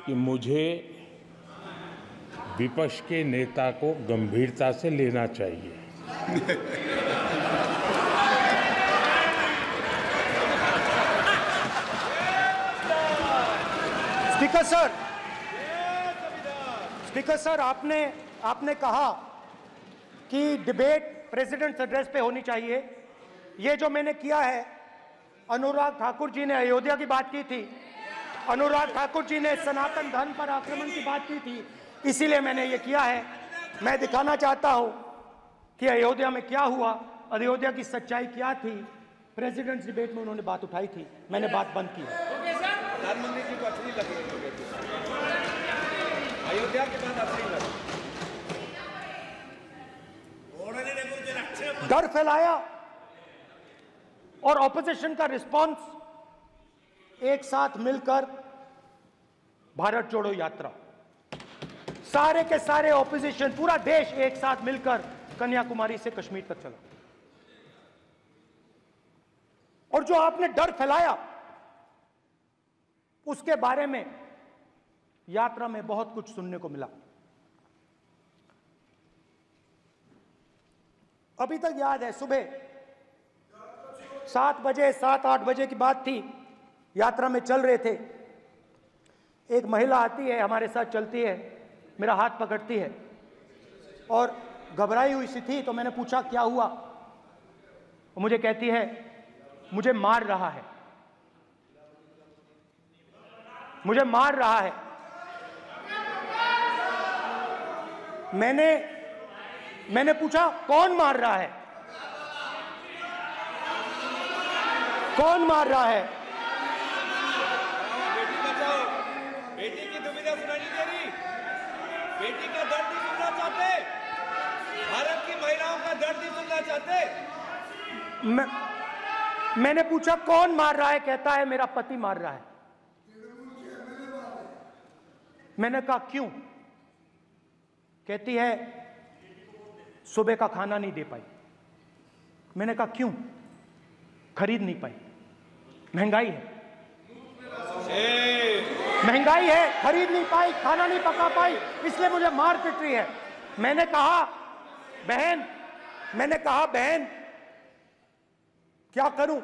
कि मुझे विपक्ष के नेता को गंभीरता से लेना चाहिए। स्पीकर सर, आपने कहा कि डिबेट प्रेसिडेंट्स एड्रेस पे होनी चाहिए। ये जो मैंने किया है, अनुराग ठाकुर जी ने अयोध्या की बात की थी, अनुराग ठाकुर जी ने सनातन धर्म पर आक्रमण की बात की थी, इसीलिए मैंने ये किया है। मैं दिखाना चाहता हूं कि अयोध्या में क्या हुआ, अयोध्या की सच्चाई क्या थी। प्रेसिडेंट्स डिबेट में उन्होंने बात उठाई थी, मैंने बात बंद की। प्रधानमंत्री जी को अच्छी लगी अयोध्या के बाद अच्छी लगी, डर फैलाया और ऑपोजिशन का रिस्पांस एक साथ मिलकर भारत जोड़ो यात्रा, सारे के सारे ऑपोजिशन, पूरा देश एक साथ मिलकर कन्याकुमारी से कश्मीर तक चला। और जो आपने डर फैलाया उसके बारे में यात्रा में बहुत कुछ सुनने को मिला। अभी तक याद है, सुबह 7 बजे 7-8 बजे की बात थी, यात्रा में चल रहे थे, एक महिला आती है, हमारे साथ चलती है, मेरा हाथ पकड़ती है और घबराई हुई सी थी। तो मैंने पूछा क्या हुआ, वो मुझे कहती है मुझे मार रहा है, मुझे मार रहा है। मैंने पूछा कौन मार रहा है, कौन मार रहा है? बेटी बचाओ, बेटी की दुविधा सुनाई नहीं दे रही, बेटी का दर्द नहीं सुनना चाहते, भारत की महिलाओं का दर्द नहीं सुनना चाहते। मैंने पूछा कौन मार रहा है, कहता है मेरा पति मार रहा है। मैंने कहा क्यों? कहती है सुबह का खाना नहीं दे पाई। मैंने कहा क्यों? खरीद नहीं पाई, महंगाई है, महंगाई है, खरीद नहीं पाई, खाना नहीं पका पाई, इसलिए मुझे मार पिट रही है। मैंने कहा बहन क्या करूं,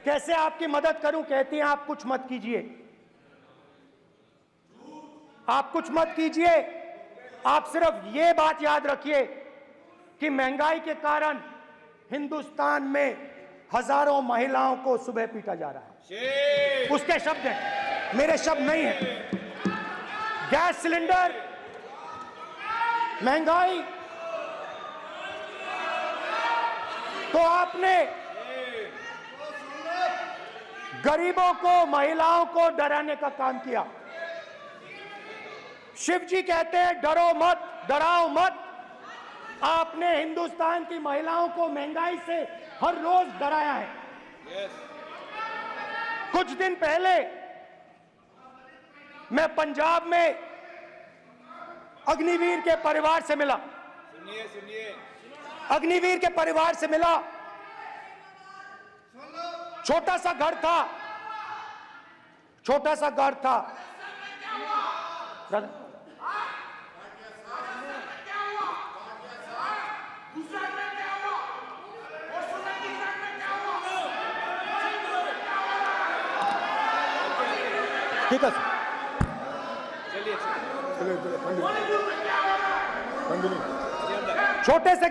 कैसे आपकी मदद करूं? कहती हैं आप कुछ मत कीजिए, आप कुछ मत कीजिए, आप सिर्फ ये बात याद रखिए कि महंगाई के कारण हिंदुस्तान में हजारों महिलाओं को सुबह पीटा जा रहा है। उसके शब्द हैं, मेरे शब्द नहीं हैं। गैस सिलेंडर, महंगाई, तो आपने गरीबों को, महिलाओं को डराने का काम किया। शिव जी कहते हैं डरो मत, डराओ मत। आपने हिंदुस्तान की महिलाओं को महंगाई से हर रोज डराया है। कुछ दिन पहले मैं पंजाब में अग्निवीर के परिवार से मिला। सुनिए अग्निवीर के परिवार से मिला। छोटा सा घर था, छोटा सा घर था। ठीक है छोटे से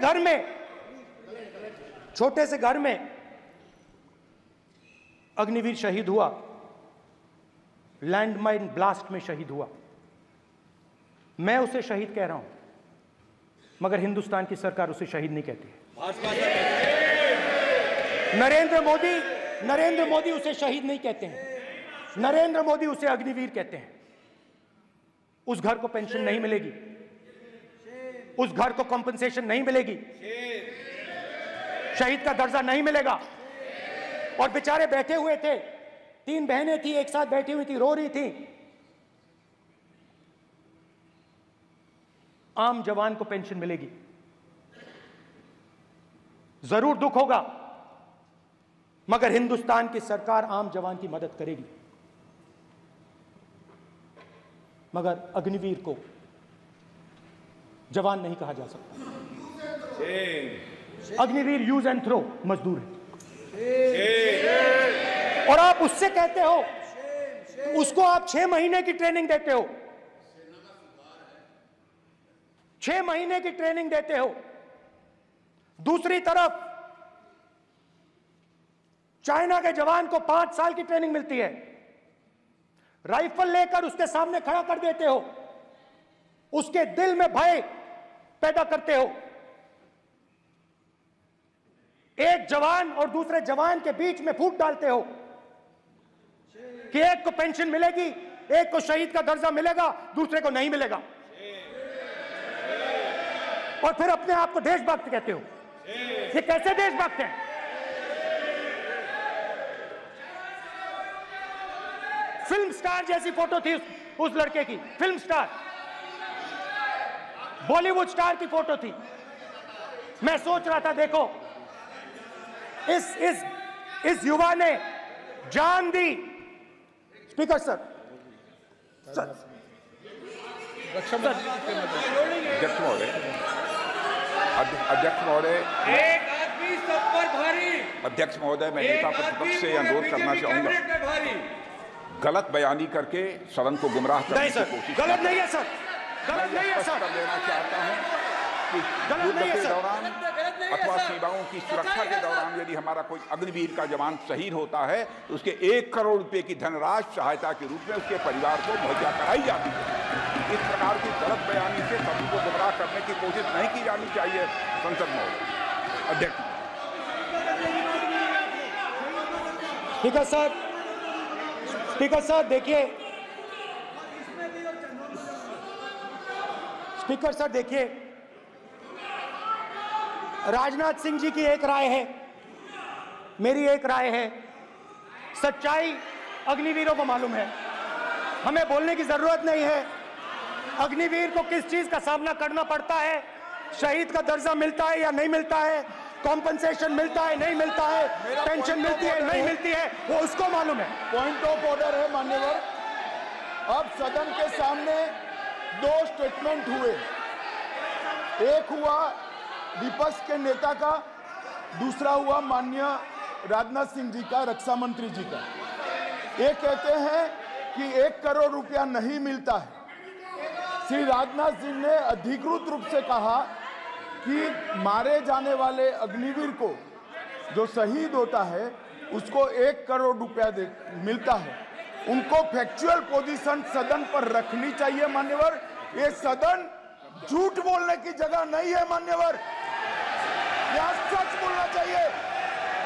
घर में अग्निवीर शहीद हुआ, लैंडमाइन ब्लास्ट में शहीद हुआ। मैं उसे शहीद कह रहा हूं, मगर हिंदुस्तान की सरकार उसे शहीद नहीं कहती है। नरेंद्र मोदी उसे शहीद नहीं कहते हैं। नरेंद्र मोदी उसे अग्निवीर कहते हैं। उस घर को पेंशन नहीं मिलेगी, उस घर को कॉम्पनसेशन नहीं मिलेगी, शहीद का दर्जा नहीं मिलेगा। और बेचारे बैठे हुए थे, 3 बहनें थी, एक साथ बैठी हुई थी, रो रही थी। आम जवान को पेंशन मिलेगी, जरूर दुख होगा, मगर हिंदुस्तान की सरकार आम जवान की मदद करेगी। मगर अग्निवीर को जवान नहीं कहा जा सकता। अग्निवीर यूज एंड थ्रो मजदूर है। और आप उससे कहते हो, उसको आप 6 महीने की ट्रेनिंग देते हो, 6 महीने की ट्रेनिंग देते हो। दूसरी तरफ चाइना के जवान को 5 साल की ट्रेनिंग मिलती है, राइफल लेकर उसके सामने खड़ा कर देते हो, उसके दिल में भय पैदा करते हो। एक जवान और दूसरे जवान के बीच में फूट डालते हो कि एक को पेंशन मिलेगी, एक को शहीद का दर्जा मिलेगा, दूसरे को नहीं मिलेगा। और फिर अपने आप को देशभक्त कहते हो। ये कैसे देशभक्त हैं? फिल्म स्टार जैसी फोटो थी उस लड़के की, फिल्म स्टार, बॉलीवुड स्टार की फोटो थी। मैं सोच रहा था, देखो इस युवा ने जान दी। स्पीकर सर, अध्यक्ष महोदय, एक आदमी सब पर भारी। अध्यक्ष महोदय, मैं नेता प्रतिपक्ष से अनुरोध करना चाहूंगा, गलत बयानी करके सदन को गुमराह करने की कोशिश। गलत नहीं है सर, गलत नहीं है सर। कर देना चाहता हूं कि युद्ध के दौरान अथवा सीमाओं की सुरक्षा के दौरान यदि हमारा कोई अग्निवीर का जवान शहीद होता है तो उसके 1 करोड़ रुपए की धनराशि सहायता के रूप में उसके परिवार को मुहैया कराई जाती है। इस प्रकार की गलत बयानी से सभी को गुमराह करने की कोशिश नहीं की जानी चाहिए। संसद में अध्यक्ष। स्पीकर सर, स्पीकर सर देखिए, स्पीकर सर देखिए, राजनाथ सिंह जी की एक राय है, मेरी एक राय है। सच्चाई अग्निवीरों को मालूम है, हमें बोलने की जरूरत नहीं है। अग्निवीर को किस चीज का सामना करना पड़ता है, शहीद का दर्जा मिलता है या नहीं मिलता है, कॉम्पनसेशन मिलता है नहीं मिलता है, पेंशन मिलती है नहीं मिलती है, वो उसको मालूम है। पॉइंट ऑफ ऑर्डर है मान्यवर। अब सदन के सामने 2 स्टेटमेंट हुए, एक हुआ विपक्ष के नेता का, दूसरा हुआ माननीय राजनाथ सिंह जी का, रक्षा मंत्री जी का। ये कहते हैं कि 1 करोड़ रुपया नहीं मिलता है, श्री राजनाथ सिंह ने अधिकृत रूप से कहा कि मारे जाने वाले अग्निवीर को जो शहीद होता है उसको 1 करोड़ रुपया मिलता है। उनको फैक्चुअल पोजीशन सदन पर रखनी चाहिए मान्यवर। ये सदन झूठ बोलने की जगह नहीं है मान्यवर, यहाँ सच बोलना चाहिए।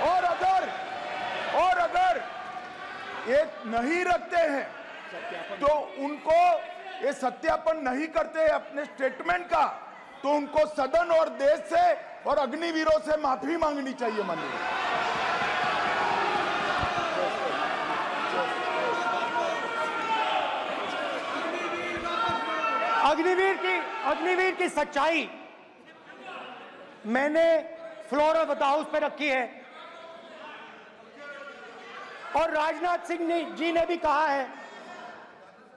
और अगर ये नहीं रखते हैं तो उनको ये सत्यापन नहीं करते अपने स्टेटमेंट का, तो उनको सदन और देश से और अग्निवीरों से माफी मांगनी चाहिए माननीय। अग्निवीर की सच्चाई मैंने फ्लोर ऑफ द हाउस पे रखी है और राजनाथ सिंह जी ने भी कहा है,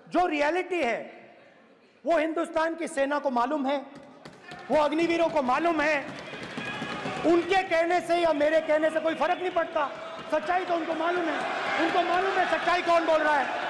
जो रियलिटी है वो हिंदुस्तान की सेना को मालूम है, वो अग्निवीरों को मालूम है। उनके कहने से या मेरे कहने से कोई फर्क नहीं पड़ता, सच्चाई तो उनको मालूम है। उनको मालूम है सच्चाई कौन बोल रहा है।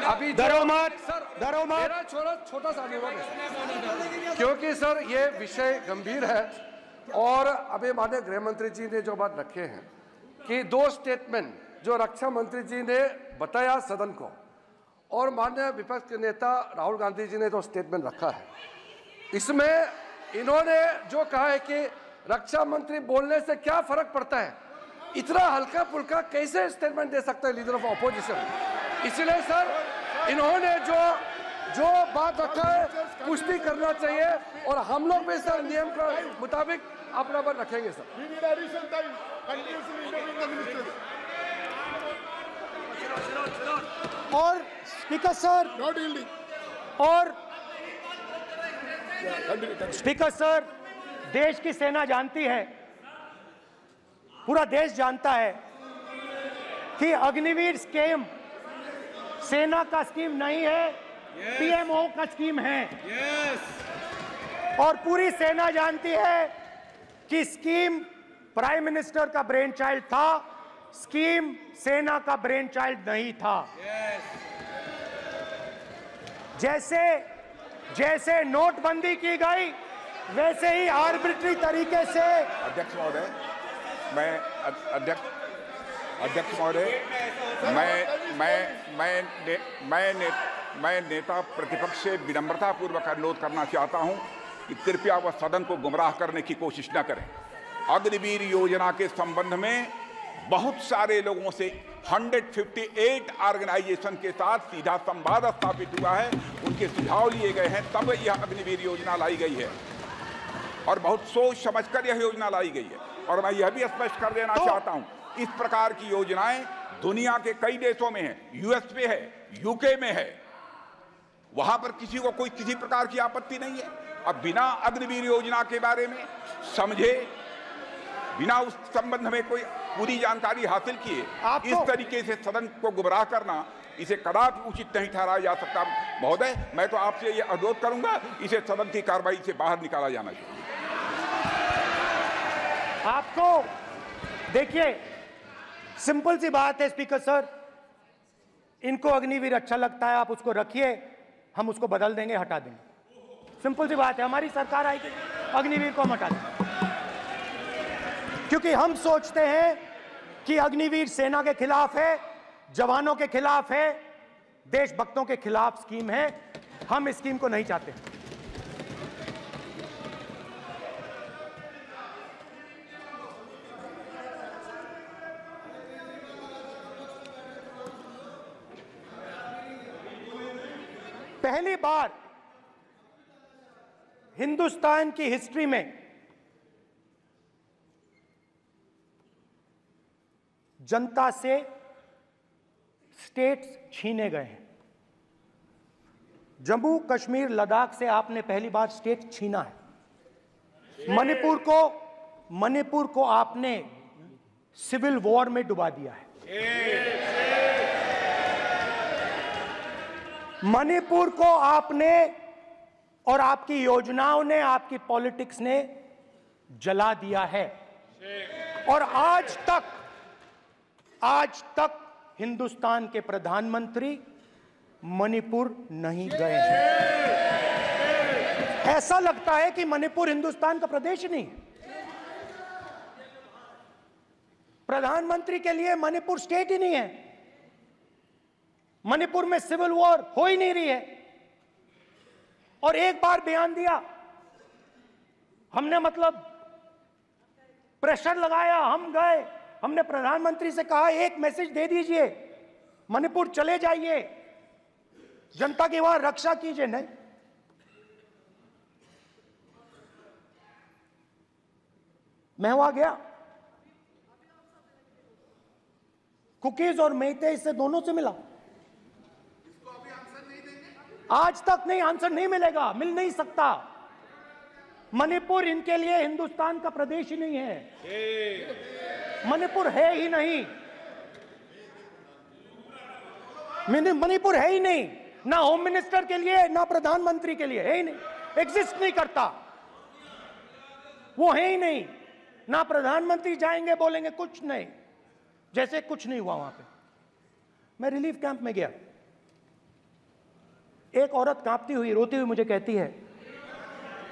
अभी मेरा छोटा सा अनुरोध है, क्योंकि सर ये विषय गंभीर है और अभी माननीय गृह मंत्री जी ने जो बात रखे हैं कि 2 स्टेटमेंट जो रक्षा मंत्री जी ने बताया सदन को और माननीय विपक्ष के नेता राहुल गांधी जी ने जो स्टेटमेंट रखा है, इसमें इन्होंने जो कहा है कि रक्षा मंत्री बोलने से क्या फर्क पड़ता है, इतना हल्का फुल्का कैसे स्टेटमेंट दे सकता है लीडर ऑफ ऑपोजिशन। इसलिए सर इन्होंने जो बात रखा है पुष्टि करना चाहिए और हम लोग भी सर नियम के मुताबिक अपना बात रखेंगे सर। और स्पीकर सर देश की सेना जानती है, पूरा देश जानता है कि अग्निवीर स्कीम सेना का स्कीम नहीं है, पीएमओ का स्कीम है। और पूरी सेना जानती है कि स्कीम प्राइम मिनिस्टर का ब्रेन चाइल्ड था, स्कीम सेना का ब्रेन चाइल्ड नहीं था। जैसे नोटबंदी की गई वैसे ही आर्बिट्री तरीके से। अध्यक्ष महोदय, अध्यक्ष महोदय, मैं नेता प्रतिपक्ष से विनम्रता पूर्वक अनुरोध करना चाहता हूं कि कृपया वह सदन को गुमराह करने की कोशिश न करें। अग्निवीर योजना के संबंध में बहुत सारे लोगों से 158 ऑर्गेनाइजेशन के साथ सीधा संवाद स्थापित हुआ है, उनके सुझाव लिए गए हैं, तब यह अग्निवीर योजना लाई गई है और बहुत सोच समझकर यह योजना लाई गई है। और मैं यह भी स्पष्ट कर देना चाहता हूं, इस प्रकार की योजनाएं दुनिया के कई देशों में है, यूएस में है, यूके में है, वहां पर किसी को कोई किसी प्रकार की आपत्ति नहीं है। अब बिना अग्निवीर योजना के बारे में समझे, बिना उस संबंध में कोई पूरी जानकारी हासिल किए इस तरीके से सदन को गुमराह करना, इसे कदापि उचित नहीं ठहराया जा सकता। महोदय, मैं तो आपसे यह अनुरोध करूंगा, इसे सदन की कार्रवाई से बाहर निकाला जाना चाहिए। आपको देखिए, सिंपल सी बात है स्पीकर सर, इनको अग्निवीर अच्छा लगता है, आप उसको रखिए, हम उसको बदल देंगे, हटा देंगे। सिंपल सी बात है, हमारी सरकार आएगी, अग्निवीर को हम हटा देंगे, क्योंकि हम सोचते हैं कि अग्निवीर सेना के खिलाफ है, जवानों के खिलाफ है, देशभक्तों के खिलाफ स्कीम है। हम इस स्कीम को नहीं चाहते। पहली बार हिंदुस्तान की हिस्ट्री में जनता से स्टेट्स छीने गए हैं। जम्मू कश्मीर लद्दाख से आपने पहली बार स्टेट छीना है। मणिपुर को आपने सिविल वॉर में डुबा दिया है। मणिपुर को आपने और आपकी योजनाओं ने, आपकी पॉलिटिक्स ने जला दिया है। और आज तक हिंदुस्तान के प्रधानमंत्री मणिपुर नहीं गए हैं। ऐसा लगता है कि मणिपुर हिंदुस्तान का प्रदेश नहीं है। प्रधानमंत्री के लिए मणिपुर स्टेट ही नहीं है। मणिपुर में सिविल वॉर हो ही नहीं रही है। और एक बार बयान दिया हमने, मतलब प्रेशर लगाया, हम गए, हमने प्रधानमंत्री से कहा एक मैसेज दे दीजिए, मणिपुर चले जाइए, जनता की वहां रक्षा कीजिए। नहीं, मैं वहां गया, कुकीज और मेहते से दोनों से मिला। आज तक नहीं, आंसर नहीं मिलेगा, मिल नहीं सकता। मणिपुर इनके लिए हिंदुस्तान का प्रदेश ही नहीं है। मणिपुर है ही नहीं, मणिपुर है ही नहीं, ना होम मिनिस्टर के लिए ना प्रधानमंत्री के लिए, है ही नहीं, एग्जिस्ट नहीं करता। वो है ही नहीं। ना प्रधानमंत्री जाएंगे बोलेंगे कुछ नहीं, जैसे कुछ नहीं हुआ वहां पे। मैं रिलीफ कैंप में गया, एक औरत कांपती हुई, रोती हुई मुझे कहती है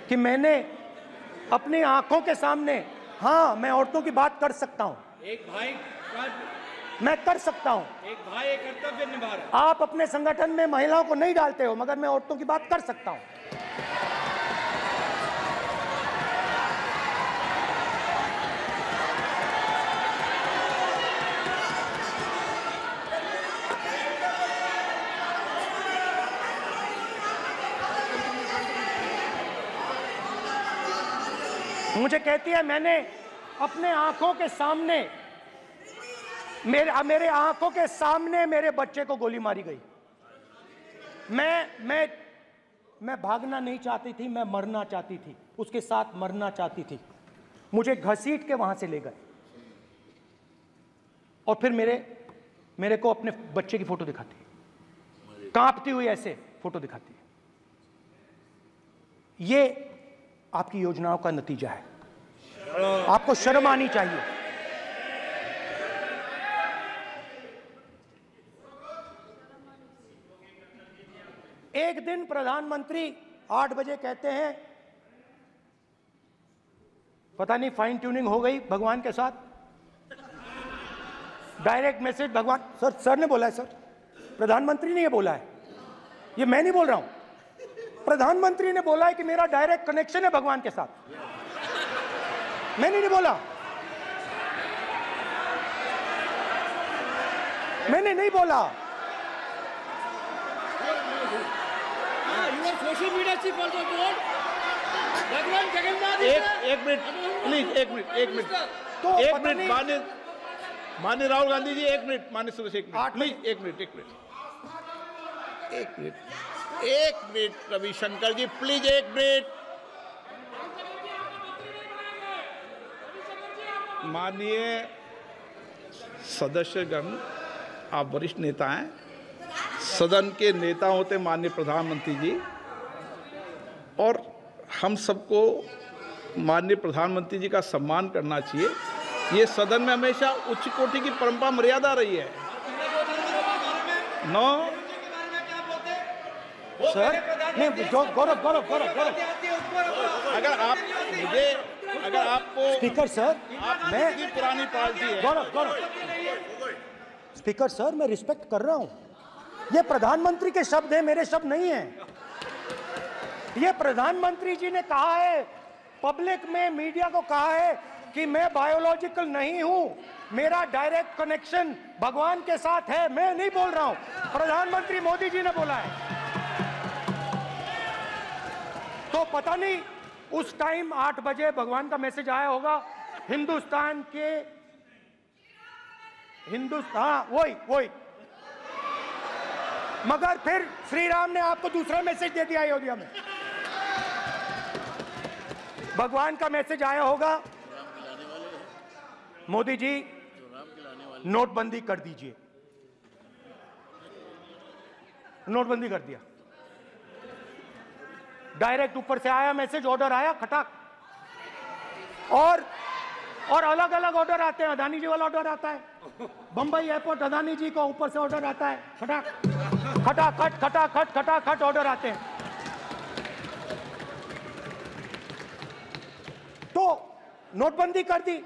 कि मैंने अपनी आंखों के सामने, हाँ मैं औरतों की बात कर सकता हूं, एक भाई मैं कर सकता हूं, एक भाई एक कर्तव्य निभा रहा है। आप अपने संगठन में महिलाओं को नहीं डालते हो, मगर मैं औरतों की बात कर सकता हूं। मुझे कहती है मैंने अपने आंखों के सामने, मेरे आंखों के सामने मेरे बच्चे को गोली मारी गई। मैं भागना नहीं चाहती थी, मैं मरना चाहती थी, उसके साथ मरना चाहती थी। मुझे घसीट के वहां से ले गए और फिर मेरे को अपने बच्चे की फोटो दिखाती है, कांपती हुई ऐसे फोटो दिखाती है। ये आपकी योजनाओं का नतीजा है। आपको शर्म आनी चाहिए। एक दिन प्रधानमंत्री 8 बजे कहते हैं, पता नहीं फाइन ट्यूनिंग हो गई भगवान के साथ, डायरेक्ट मैसेज भगवान, सर ने बोला है, सर प्रधानमंत्री ने ये बोला है, ये मैं नहीं बोल रहा हूं, प्रधानमंत्री ने बोला है कि मेरा डायरेक्ट कनेक्शन है भगवान के साथ। मैंने नहीं बोला, मैंने नहीं बोला। Social media chief also told भगवान जगन्नाथ। एक मिनट प्लीज, एक मिनट तो एक मिनट माननीय राहुल गांधी जी, एक मिनट, माननीय सुरेश, एक मिनट प्लीज, एक मिनट रविशंकर जी प्लीज, एक मिनट। माननीय सदस्यगण, आप वरिष्ठ नेता हैं, सदन के नेता होते माननीय प्रधानमंत्री जी, और हम सबको माननीय प्रधानमंत्री जी का सम्मान करना चाहिए। ये सदन में हमेशा उच्च कोटि की परंपरा मर्यादा रही है। नो सर, नहीं, गौरव, अगर आपको स्पीकर सर, मैं पुरानी पार्टी है। गौरव, स्पीकर सर, मैं रिस्पेक्ट कर रहा हूं। ये प्रधानमंत्री के शब्द हैं, मेरे शब्द नहीं हैं। ये प्रधानमंत्री जी ने कहा है, पब्लिक में, मीडिया को कहा है कि मैं बायोलॉजिकल नहीं हूं, मेरा डायरेक्ट कनेक्शन भगवान के साथ है। मैं नहीं बोल रहा हूं, प्रधानमंत्री मोदी जी ने बोला है। तो पता नहीं उस टाइम 8 बजे भगवान का मैसेज आया होगा। हिंदुस्तान के हिंदुस्तान, वही मगर फिर श्री राम ने आपको दूसरा मैसेज दे दिया अयोध्या में। भगवान का मैसेज आया होगा, मोदी जी नोटबंदी कर दीजिए। नोटबंदी कर दिया, डायरेक्ट ऊपर से आया मैसेज, ऑर्डर आया खटाक। और अलग अलग ऑर्डर आते हैं। अदानी जी वाला ऑर्डर आता है, बंबई एयरपोर्ट अदानी जी को ऊपर से ऑर्डर आता है, खटाखट ऑर्डर आते हैं। तो नोटबंदी कर दी।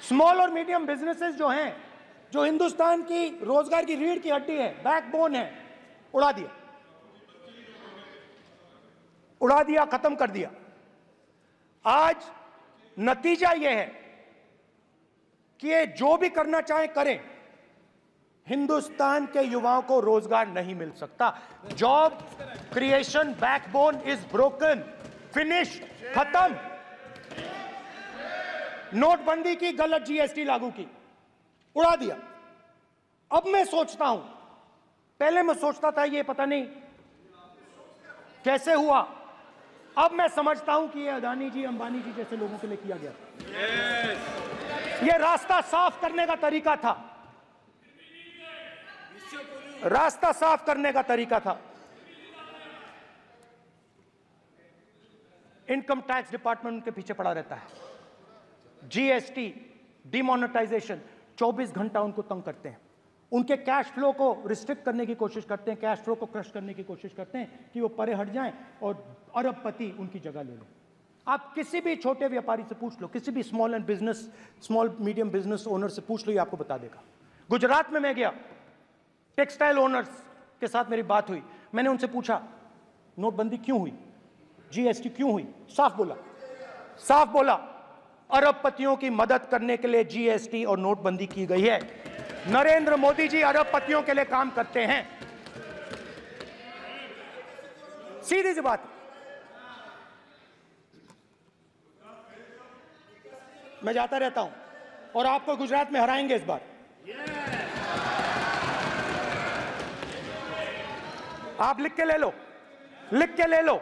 स्मॉल और मीडियम बिजनेसेस जो हैं, जो हिंदुस्तान की रोजगार की रीढ़ की हड्डी है, बैकबोन है, उड़ा दिया, खत्म कर दिया। आज नतीजा यह है कि ये जो भी करना चाहे करें, हिंदुस्तान के युवाओं को रोजगार नहीं मिल सकता। Job creation backbone is broken, finish, खत्म। नोटबंदी की, गलत जीएसटी लागू की, उड़ा दिया। अब मैं सोचता हूं, पहले मैं सोचता था ये पता नहीं कैसे हुआ, अब मैं समझता हूं कि ये अदानी जी, अंबानी जी जैसे लोगों के लिए किया गया। ये रास्ता साफ करने का तरीका था, रास्ता साफ करने का तरीका था। इनकम टैक्स डिपार्टमेंट उनके पीछे पड़ा रहता है। जीएसटी, डिमोनेटाइजेशन, 24 घंटा उनको तंग करते हैं। उनके कैश फ्लो को रिस्ट्रिक्ट करने की कोशिश करते हैं, कैश फ्लो को क्रश करने की कोशिश करते हैं कि वो परे हट जाएं और अरबपति उनकी जगह ले लें। आप किसी भी छोटे व्यापारी से पूछ लो, किसी भी स्मॉल मीडियम बिजनेस ओनर से पूछ लो, ये आपको बता देगा। गुजरात में मैं गया, टेक्सटाइल ओनर्स के साथ मेरी बात हुई। मैंने उनसे पूछा नोटबंदी क्यों हुई, जीएसटी क्यों हुई? साफ बोला अरबपतियों की मदद करने के लिए जीएसटी और नोटबंदी की गई है। नरेंद्र मोदी जी अरबपतियों के लिए काम करते हैं, सीधी सी बात। मैं जाता रहता हूं और आपको गुजरात में हराएंगे इस बार। आप लिख के ले लो,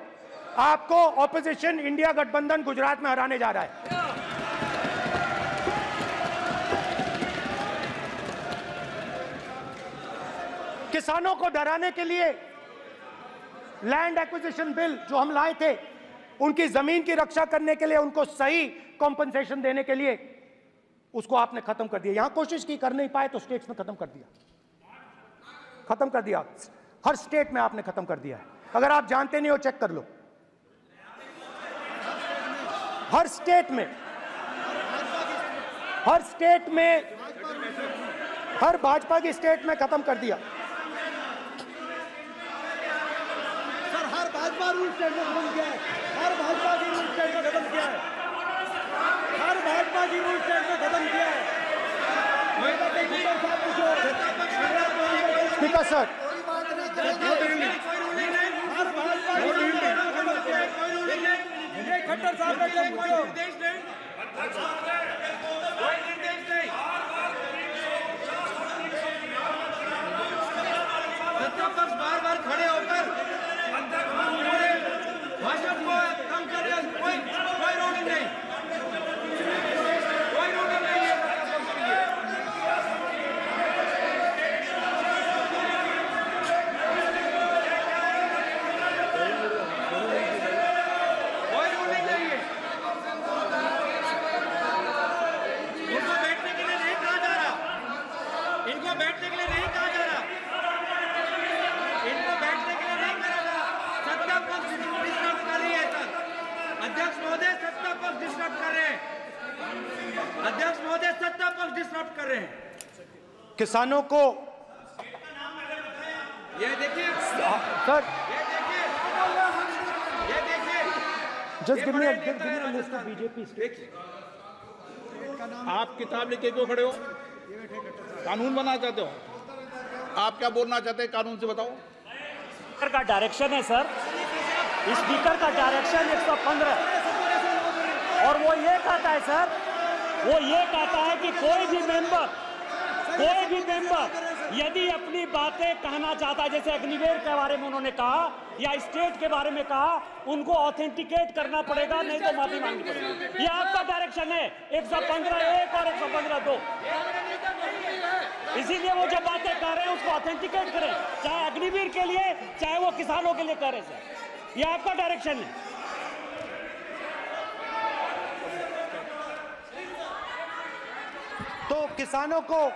आपको ऑपोजिशन इंडिया गठबंधन गुजरात में हराने जा रहा है। किसानों को डराने के लिए लैंड एक्विजिशन बिल जो हम लाए थे, उनकी जमीन की रक्षा करने के लिए, उनको सही कॉम्पनसेशन देने के लिए, उसको आपने खत्म कर दिया। यहां कोशिश की, कर नहीं पाए तो स्टेट्स में खत्म कर दिया। हर स्टेट में आपने खत्म कर दिया है। अगर आप जानते नहीं हो चेक कर लो, हर स्टेट में, हर भाजपा की स्टेट में खत्म कर दिया। सर हर भाजपा रूल स्टेट में खत्म किया है, हर भाजपा की रूल स्टेट में खत्म किया है, हर भाजपा की रूल स्टेट में खत्म किया है। स्पीकर सर, खट्टर साहब का जब पूछो बार खड़े होकर भाषण को कम कर रहे, कोई रूलिंग नहीं, कोई रूलिंग नहीं है। कोई रूलिंग नहीं है। इनको बैठने के लिए नहीं कहा जा रहा, इनको बैठने के लिए नहीं कहा जा रहा, इनको बैठने के लिए नहीं कहा जा रहा। सत्ता पक्ष डिस्टर्ब कर रही है सर, अध्यक्ष महोदय सत्ता पक्ष डिस्टर्ब कर रहे हैं, अध्यक्ष महोदय सत्ता पक्ष डिस्टर्ब कर रहे हैं। किसानों को ये देखिए सर, ये देखिए just give me a list of BJP. आप किताब लेके क्यों खड़े हो? कानून बनाना चाहते हो? आप क्या बोलना चाहते हैं, कानून से बताओ। स्पीकर का डायरेक्शन है सर, स्पीकर का डायरेक्शन 115, और वो ये कहता है सर, वो ये कहता है कि कोई भी मेंबर कोई भी मेंबर यदि अपनी बातें कहना चाहता है, जैसे अग्निवीर के बारे में उन्होंने कहा या स्टेट के बारे में कहा, उनको ऑथेंटिकेट करना पड़ेगा, नहीं तो माफी मांगनी पड़ेगी। ये आपका डायरेक्शन है 115(1) और 115(2). इसीलिए वो जो बातें कह रहे हैं उसको ऑथेंटिकेट करें, चाहे अग्निवीर के लिए चाहे वो किसानों के लिए कह रहे सर। ये आपका डायरेक्शन है। तो किसानों को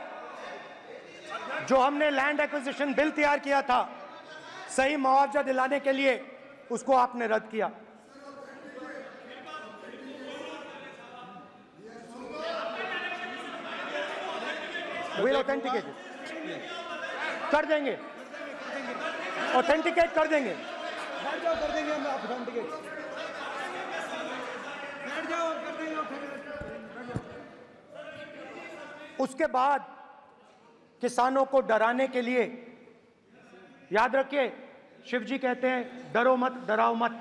जो हमने लैंड एक्विजिशन बिल तैयार किया था सही मुआवजा दिलाने के लिए, उसको आपने रद्द किया। विल ऑथेंटिकेट कर देंगे, ऑथेंटिकेट कर देंगे, कर देंगे हम ऑथेंटिकेट, बैठ जाओ कर देंगे। उसके बाद किसानों को डराने के लिए, याद रखिए शिव जी कहते हैं डरो मत डराओ मत,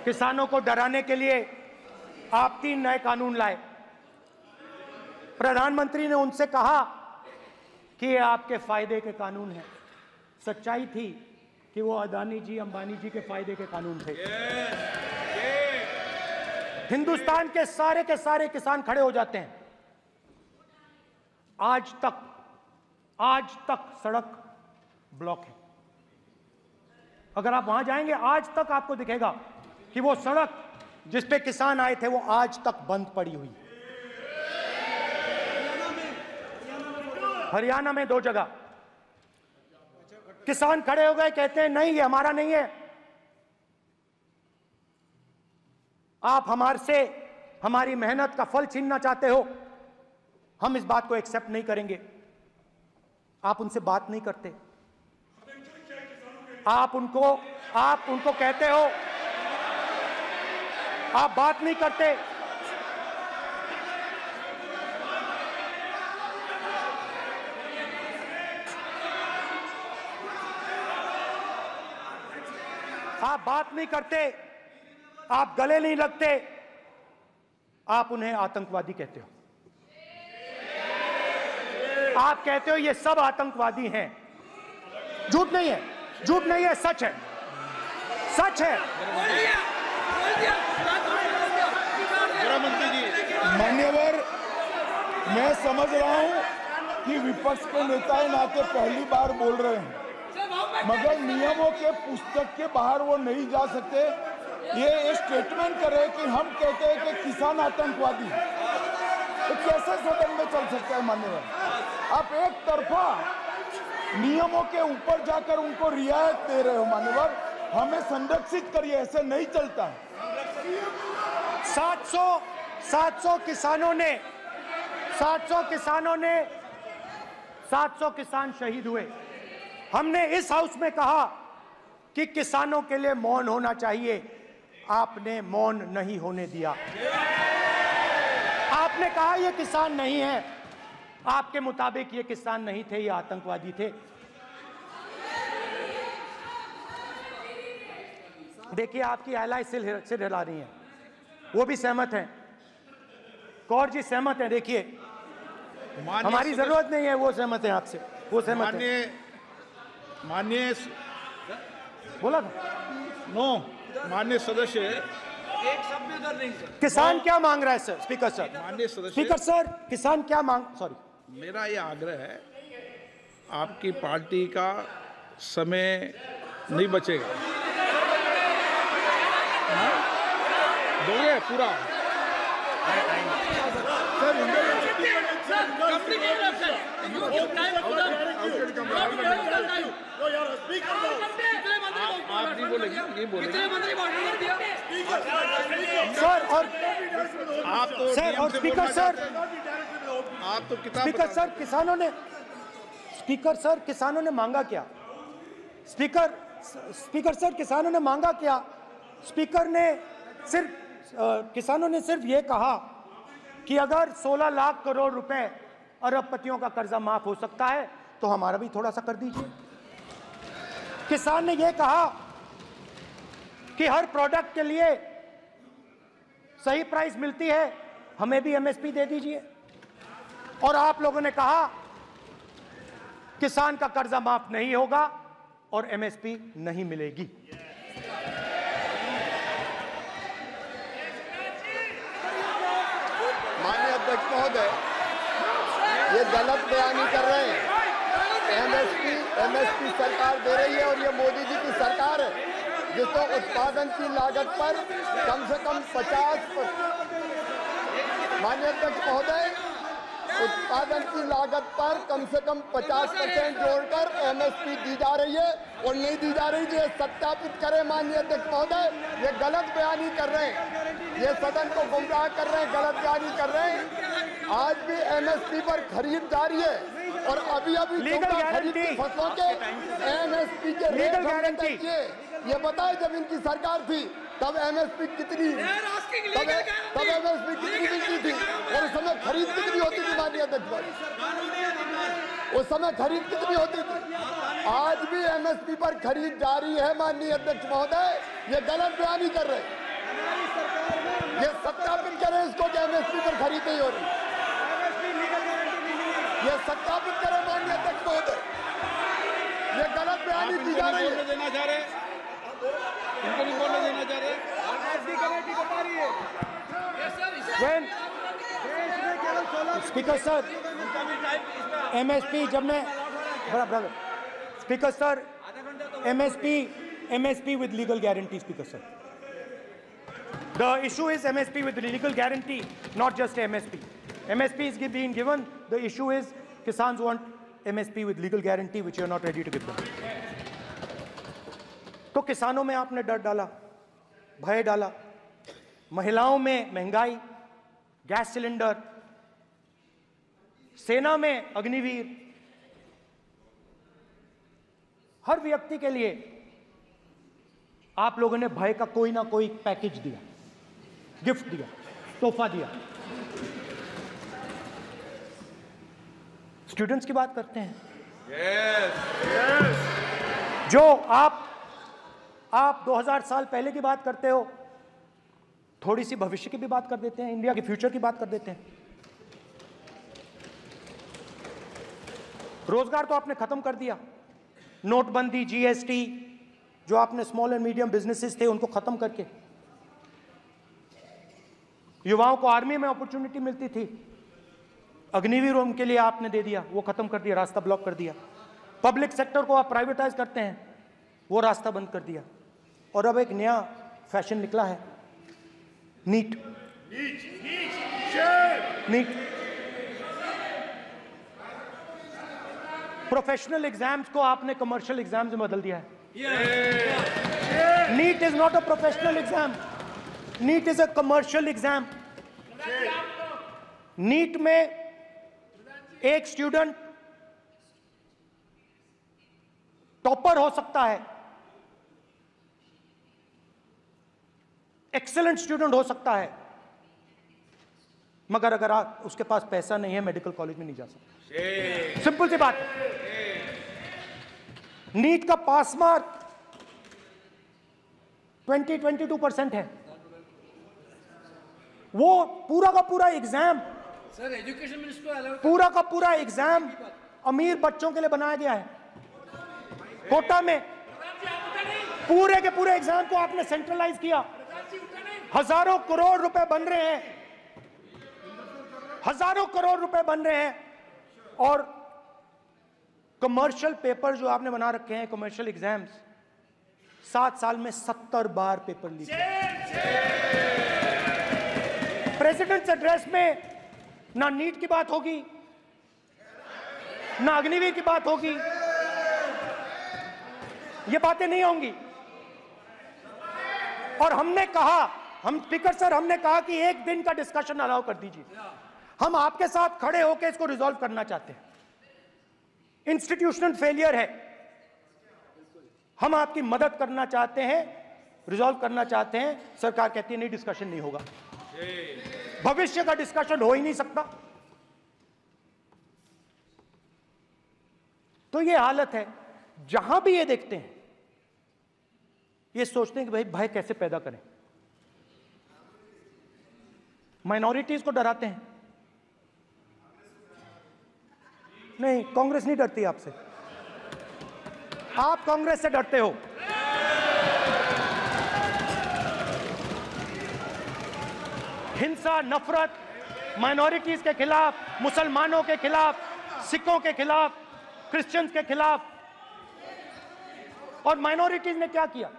किसानों को डराने के लिए आप 3 नए कानून लाए। प्रधानमंत्री ने उनसे कहा कि ये आपके फायदे के कानून हैं। सच्चाई थी कि वो अदानी जी अंबानी जी के फायदे के कानून थे। हिंदुस्तान के सारे किसान खड़े हो जाते हैं। आज तक सड़क ब्लॉक है। अगर आप वहां जाएंगे आज तक आपको दिखेगा कि वो सड़क जिस पे किसान आए थे वो आज तक बंद पड़ी हुई। हरियाणा में 2 जगह किसान खड़े हो गए, कहते हैं नहीं ये हमारा नहीं है, आप हमारे से हमारी मेहनत का फल छीनना चाहते हो, हम इस बात को एक्सेप्ट नहीं करेंगे। आप उनसे बात नहीं करते, आप उनको कहते हो, आप बात नहीं करते। आप बात नहीं करते, आप गले नहीं लगते, आप उन्हें आतंकवादी कहते हो। आप कहते हो ये सब आतंकवादी हैं। झूठ नहीं है, झूठ नहीं है, सच है, सच है। मान्यवर, मैं समझ रहा हूं कि विपक्ष के नेता नाते पहली बार बोल रहे हैं, मगर नियमों के पुस्तक के बाहर वो नहीं जा सकते। ये स्टेटमेंट करे कि हम कहते हैं कि किसान आतंकवादी, तो कैसे सदन में चल सकता है मान्यवर? आप एक तरफा नियमों के ऊपर जाकर उनको रियायत दे रहे हो मान्यवर, हमें संरक्षित करिए, ऐसे नहीं चलता है। 700 किसान शहीद हुए। हमने इस हाउस में कहा कि किसानों के लिए मौन होना चाहिए, आपने मौन नहीं होने दिया। आपने कहा ये किसान नहीं है, आपके मुताबिक ये किसान नहीं थे, ये आतंकवादी थे। देखिए आपकी एलाई सिर हिला रही हैं, वो भी सहमत हैं, कौर जी सहमत हैं। देखिए हमारी जरूरत नहीं है, वो सहमत हैं आपसे, वो सहमत हैं। माननीय बोला था नो, माननीय सदस्य, एक शब्द उधर नहीं सर। किसान क्या मांग रहा है सर? स्पीकर सर, माननीय सदस्य, स्पीकर सर, किसान क्या मांग, सॉरी, मेरा ये आग्रह है, आपकी पार्टी का समय नहीं बचेगा, दोगे पूरा? आप नहीं बोलेंगे, ये बोलेंगे सर। और आप तो सर और स्पीकर सर, आप तो किताब स्पीकर सर, किसानों ने मांगा क्या? स्पीकर सर, किसानों ने मांगा क्या? किसानों ने सिर्फ ये कहा कि अगर 16 लाख करोड़ रुपए अरबपतियों का कर्जा माफ हो सकता है तो हमारा भी थोड़ा सा कर दीजिए। किसान ने यह कहा कि हर प्रोडक्ट के लिए सही प्राइस मिलती है, हमें भी एमएसपी दे दीजिए। और आप लोगों ने कहा किसान का कर्जा माफ नहीं होगा और एमएसपी नहीं मिलेगी। माननीय अध्यक्ष महोदय, ये गलत बयानी कर रहे हैं। एमएसपी सरकार दे रही है और ये मोदी जी की सरकार है जिसको उत्पादन की लागत पर कम से कम 50%। माननीय अध्यक्ष महोदय, उत्पादन की लागत पर कम से कम 50% जोड़कर एमएसपी दी जा रही है और नहीं दी जा रही। ये सत्यापित करें माननीय अध्यक्ष महोदय, ये गलत बयानी कर रहे हैं, ये सदन को गुमराह कर रहे हैं, गलत बयानी कर रहे हैं। आज भी एमएसपी पर खरीद जारी है और अभी खरीद की फसलों के एमएसपी के लीगल गारंटी ये बताए जब इनकी सरकार थी तब एमएसपी कितनी मिलती थी और उस समय खरीद कितनी होती थी माननीय अध्यक्ष, उस समय खरीद कितनी होती थी। आज भी एमएसपी पर खरीद जारी है माननीय अध्यक्ष महोदय, ये गलत बयानी कर रहे हैं। ये सत्यापित करें इसको कि एमएसपी पर खरीद नहीं हो रही, ये सत्यापित करें माननीय अध्यक्ष महोदय, ये गलत बयानी की जा रही है। देना चाह रहे इनको नहीं बोलने देना चाह रहे। स्पीकर सर, एमएसपी जब मैं speaker sir, MSP with legal guarantee, speaker sir, the issue is MSP with legal guarantee, not just MSP. MSP is being given. The issue is Kisans want MSP with legal guarantee, which you are not ready to give them. तो किसानों में आपने डर डाला, भय डाला, महिलाओं में महंगाई, गैस सिलेंडर, सेना में अग्निवीर, हर व्यक्ति के लिए आप लोगों ने भय का कोई ना कोई पैकेज दिया, गिफ्ट दिया, तोहफा दिया। स्टूडेंट्स की बात करते हैं। जो आप 2000 साल पहले की बात करते हो, थोड़ी सी भविष्य की भी बात कर देते हैं, इंडिया के फ्यूचर की बात कर देते हैं। रोजगार तो आपने खत्म कर दिया, नोटबंदी, जीएसटी, जो आपने स्मॉल एंड मीडियम बिजनेसेस थे उनको खत्म करके, युवाओं को आर्मी में अपॉर्चुनिटी मिलती थी, अग्निवीर उनके लिए आपने दे दिया, वो खत्म कर दिया, रास्ता ब्लॉक कर दिया। पब्लिक सेक्टर को आप प्राइवेटाइज करते हैं, वो रास्ता बंद कर दिया। और अब एक नया फैशन निकला है, नीट। प्रोफेशनल एग्जाम्स को आपने कमर्शियल एग्जाम्स में बदल दिया है। NEET is not a professional exam, NEET is a commercial exam. NEET में एक स्टूडेंट टॉपर हो सकता है, एक्सेलेंट स्टूडेंट हो सकता है, मगर अगर आप उसके पास पैसा नहीं है, मेडिकल कॉलेज में नहीं जा सकता। सिंपल सी बात है। नीट का पास मार्क 22% है। वो पूरा का पूरा एग्जाम, सर एजुकेशन मिनिस्टर पूरा का पूरा एग्जाम अमीर बच्चों के लिए बनाया गया है। कोटा में पूरे के पूरे एग्जाम को आपने सेंट्रलाइज किया। हजारों करोड़ रुपए बन रहे हैं, हजारों करोड़ रुपए बन रहे हैं। और कमर्शियल पेपर जो आपने बना रखे हैं, कमर्शियल एग्जाम्स, 7 साल में 70 बार पेपर लीक। प्रेसिडेंट्स एड्रेस में ना नीट की बात होगी, ना अग्निवीर की बात होगी, ये बातें नहीं होंगी। और हमने कहा, हम स्पीकर सर, हमने कहा कि एक दिन का डिस्कशन अलाउ कर दीजिए। हम आपके साथ खड़े होकर इसको रिजॉल्व करना चाहते हैं। इंस्टीट्यूशनल फेलियर है, हम आपकी मदद करना चाहते हैं, रिजॉल्व करना चाहते हैं। सरकार कहती है नहीं, डिस्कशन नहीं होगा, भविष्य का डिस्कशन हो ही नहीं सकता। तो ये हालत है। जहां भी ये देखते हैं, ये सोचते हैं कि भाई भय कैसे पैदा करें, माइनॉरिटीज को डराते हैं। नहीं, कांग्रेस नहीं डरती आपसे। आप कांग्रेस से डरते हो। हिंसा, नफरत, माइनॉरिटीज के खिलाफ, मुसलमानों के खिलाफ, सिखों के खिलाफ, क्रिश्चियंस के खिलाफ। और माइनॉरिटीज ने क्या किया?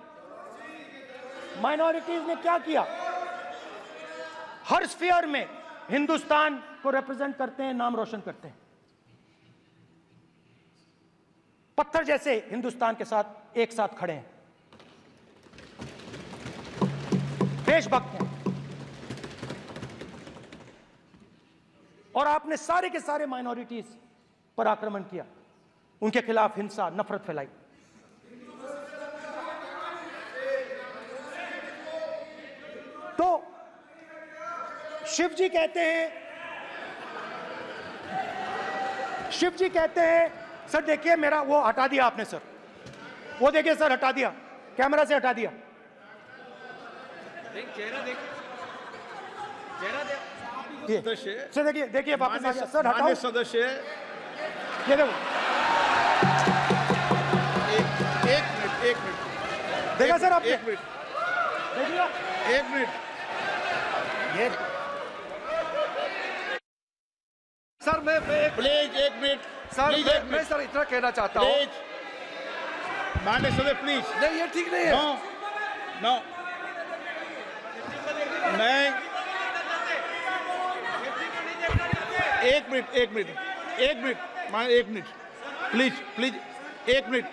माइनॉरिटीज ने क्या किया? हर स्फीयर में हिंदुस्तान को रिप्रेजेंट करते हैं, नाम रोशन करते हैं। पत्थर जैसे हिंदुस्तान के साथ एक साथ खड़े हैं, देशभक्त हैं। और आपने सारे के सारे माइनॉरिटीज पर आक्रमण किया, उनके खिलाफ हिंसा, नफरत फैलाई। तो शिव जी कहते हैं, सर देखिए मेरा वो हटा दिया आपने सर, वो देखिए सर हटा दिया, कैमरा से हटा दिया। चेहरा देखिए, चेहरा सदस्य सर देखिए वापस आ गया सर, हटाओ सदस्य। ये देखो, एक मिनट देखा सर आपने? एक मिनट देखिए, एक मिनट। ये सर मैं प्लीज एक मिनट सर, मैं सर इतना कहना चाहता हूँ, माननीय सदस्य प्लीज। नहीं ये ठीक नहीं है। नो नहीं, एक मिनट मान, एक मिनट प्लीज एक मिनट।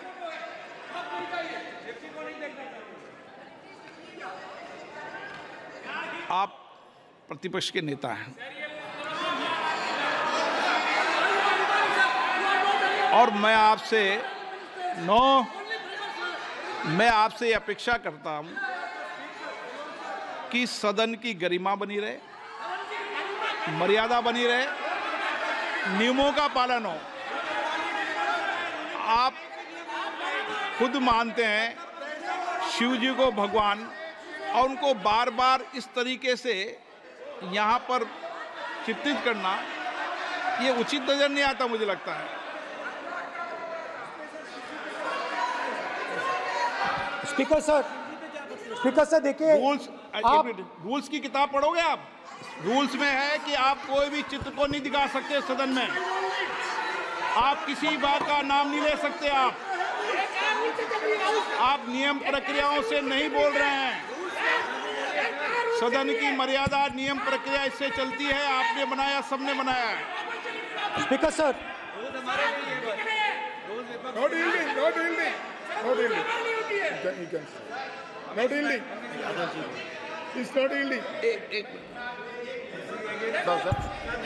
आप प्रतिपक्ष के नेता हैं और मैं आपसे अपेक्षा करता हूं कि सदन की गरिमा बनी रहे, मर्यादा बनी रहे, नियमों का पालन हो। आप खुद मानते हैं शिव जी को भगवान, और उनको बार बार इस तरीके से यहाँ पर चित्रित करना ये उचित नजर नहीं आता, मुझे लगता है। स्पीकर सर देखिए, रूल्स की किताब पढ़ोगे आप? रूल्स में है कि आप कोई भी चित्र को नहीं दिखा सकते सदन में, आप किसी बात का नाम नहीं ले सकते। आप नियम प्रक्रियाओं से नहीं बोल रहे हैं। सदन की मर्यादा, नियम प्रक्रिया इससे चलती है, आपने बनाया, सबने बनाया है। Speaker sir,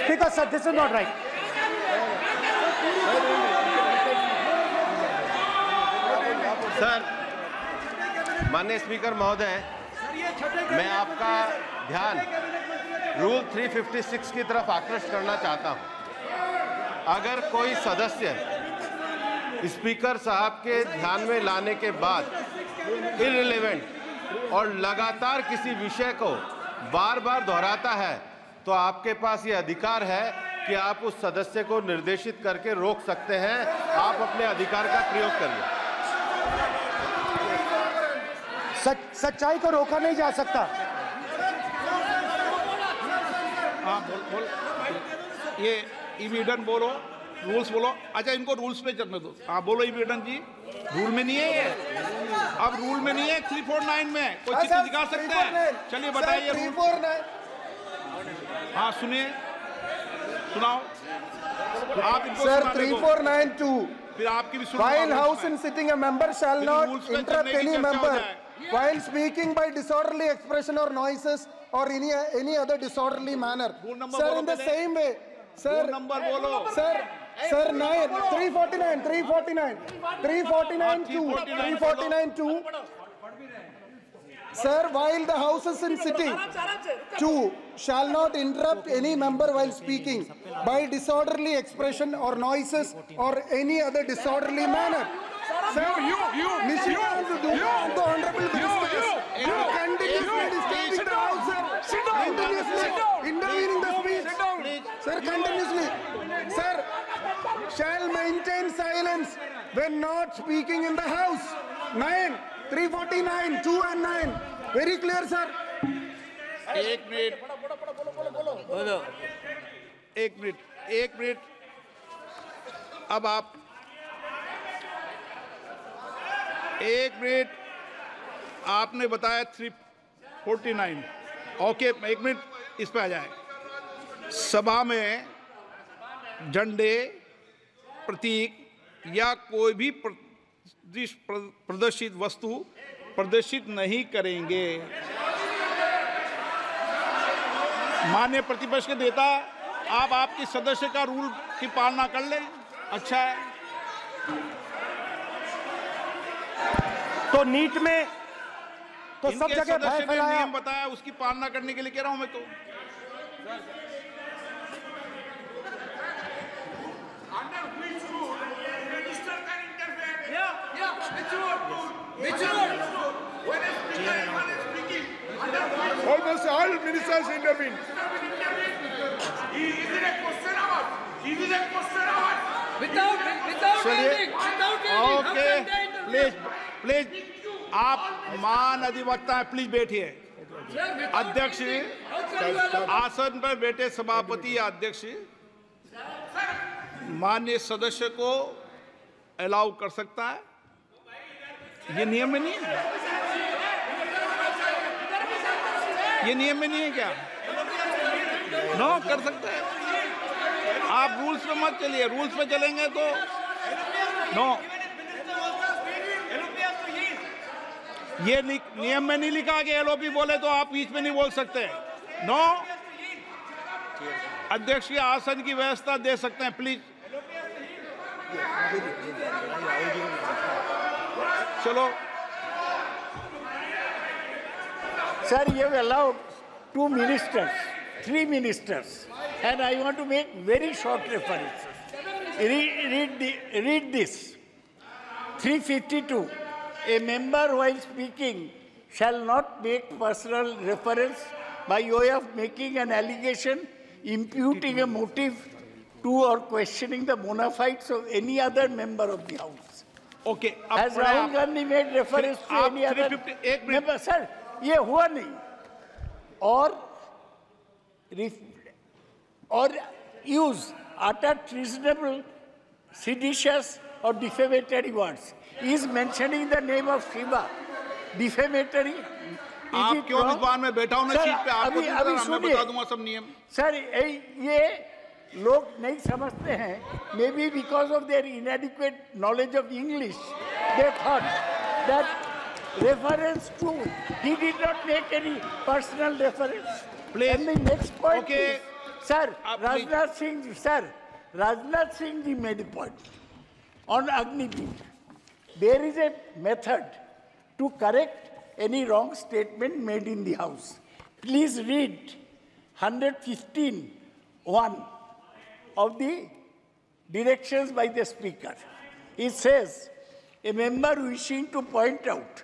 speaker sir, this is not right. Sir, माननीय स्पीकर महोदय, मैं आपका ध्यान रूल 356 की तरफ आकृष्ट करना चाहता हूं। अगर कोई सदस्य स्पीकर साहब के ध्यान में लाने के बाद इररिलेवेंट और लगातार किसी विषय को बार बार दोहराता है, तो आपके पास ये अधिकार है कि आप उस सदस्य को निर्देशित करके रोक सकते हैं। आप अपने अधिकार का प्रयोग करिए। सच्चाई को रोका नहीं जा सकता। हाँ बोल ये इविडेंट बोलो, रूल्स बोलो। अच्छा, इनको रूल्स पे चलने दो। हाँ बोलो इविडेंट जी, रूल में नहीं है ये, अब रूल में नहीं है। 349 में कोई चित्र दिखा सकते हैं? चलिए बताइए रूल। हाँ सुनिए, सुनाओ आप इनको। सर 3492, फिर आपकी भी while house in sitting a member shall not interrupt any member while speaking by disorderly expression or noises or any other disorderly manner. Sir, in the same way, sir, number bolo. Sir 349 Sir, while the house is in sitting, 2 shall not interrupt any member while speaking by disorderly expression or noises or any other disorderly manner. Sir, the honorable ministers, you continuously disturbing the house, sir. Continuously intervening the speech. Sir, continuously. Sir, shall maintain silence when not speaking in the house. 9, 349, 2 and 9. Very clear, sir. एक minute. अब आप एक minute, आपने बताया 349। Okay, एक minute, इस पे आ जाए। सभा में झंडे, प्रतीक या कोई भी प्रदर्शित वस्तु प्रदर्शित नहीं करेंगे। माननीय प्रतिपक्ष के नेता, आप आपकी सदस्य का रूल की पालना कर लें, अच्छा है। तो नीट में तो सब इनके जगह सदस्य ने फैलाया। नियम बताया, उसकी पालना करने के लिए कह रहा हूं मैं तो। Almost all ministers intervened. Okay, please आप मान अधिवक्ता हैं, प्लीज बैठिए। अध्यक्ष, आसन पर बैठे सभापति या अध्यक्ष माननीय सदस्य को अलाउ कर सकता है, ये नियम में नहीं है। ये नियम में नहीं है क्या? नो, कर सकते हैं। आप रूल्स पे मत चलिए, रूल्स पे चलेंगे तो नो। ये नियम में नहीं लिखा कि एलओपी बोले तो आप बीच में नहीं बोल सकते। नो, अध्यक्ष के आसन की व्यवस्था दे सकते हैं, प्लीज। चलो Sir, you have allowed 2 ministers, 3 ministers, and I want to make very short references. Read this. 352. A member while speaking shall not make personal reference by way of making an allegation, imputing a motive to or questioning the bona fides of any other member of the House. Okay. Has Rahul Gandhi made reference to any other member? Sir, ये हुआ नहीं। और use utter treasonable, seditious or defamatory words. Is mentioning the name of Shiva defamatory? आप क्यों विद्वान में बैठा हूं ना सीट पे? आपको मैं बता दूंगा सब नियम। सर, ये लोग नहीं समझते हैं। Maybe because of their inadequate knowledge of English, they thought that reference to, he did not make any personal reference. Please. And the next point Okay. is, sir, Rajnath Singh ji made a point on Agniveer. There is a method to correct any wrong statement made in the House. Please read 115(1) of the directions by the Speaker. It says, a member wishing to point out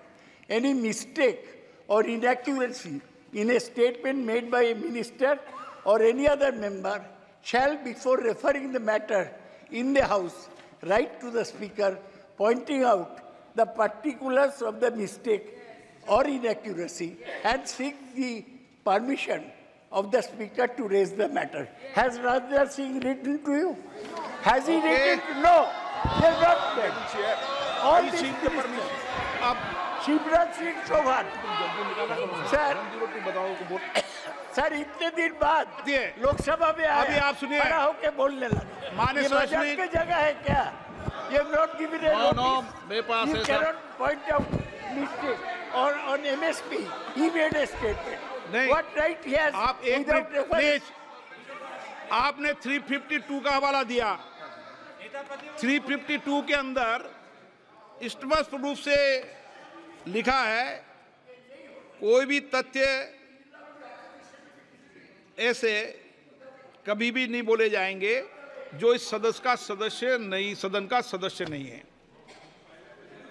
any mistake or inaccuracy in a statement made by a minister or any other member shall, before referring the matter in the House, write to the Speaker, pointing out the particulars of the mistake or inaccuracy and seek the permission of the Speaker to raise the matter. Has Rajnath Singh written to you? Has he written? No, he has not done. All these ministers. Shivraj Singh Chauhan sir इतने दिन बाद लोकसभा में अभी आप सुनिए, खड़ा होकर बोलने लगा। माननीय मजाक की जगह है क्या? You have not given a notice. मेरे पास You है cannot point out mistake. Or on MSP, he made a statement. नहीं, What right he has? आप एक मिनट प्लीज। आपने 352 का हवाला दिया। 352 के अंदर स्पष्ट रूप से लिखा है, कोई भी तथ्य ऐसे कभी भी नहीं बोले जाएंगे जो इस सदन का सदस्य नहीं है।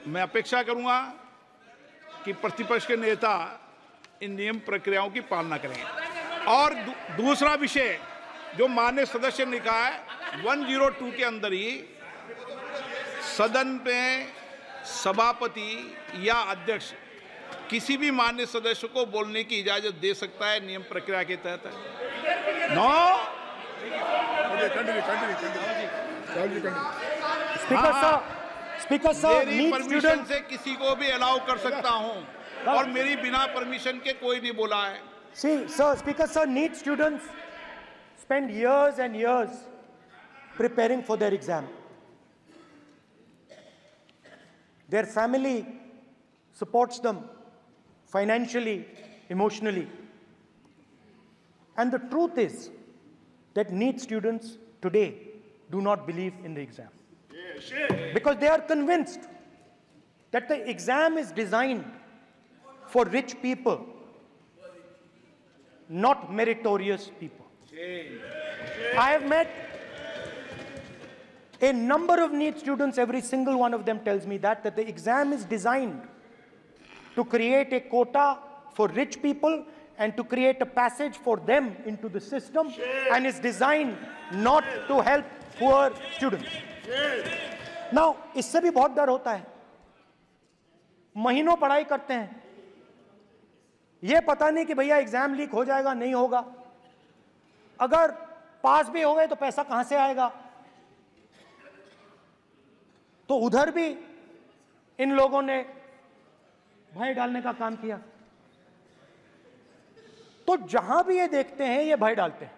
मैं अपेक्षा करूंगा कि प्रतिपक्ष के नेता इन नियम प्रक्रियाओं की पालना करें। और दूसरा विषय जो माननीय सदस्य ने कहा है, 102 के अंदर ही सदन में सभापति या अध्यक्ष किसी भी मान्य सदस्य को बोलने की इजाजत दे सकता है, नियम प्रक्रिया के तहत है। नो स्पीकर सर, मेरी परमिशन से किसी को भी अलाउ कर सकता हूं और मेरी बिना परमिशन के कोई नहीं बोला है। See, sir, Speaker sir, NEET students spend years and years preparing for their exam. Their family supports them financially, emotionally. And the truth is that NEET students today do not believe in the exam. Because they are convinced that the exam is designed for rich people, not meritorious people. I have met a number of NEET students, every single one of them tells me that the exam is designed to create a quota for rich people and to create a passage for them into the system, and is designed not to help poor students. Now, इससे भी बहुत डर होता है। महीनों पढ़ाई करते हैं, ये पता नहीं कि भैया एग्जाम लीक हो जाएगा, नहीं होगा। अगर पास भी हो गए तो पैसा कहां से आएगा? तो उधर भी इन लोगों ने भय डालने का काम किया। तो जहां भी ये देखते हैं ये भय डालते हैं।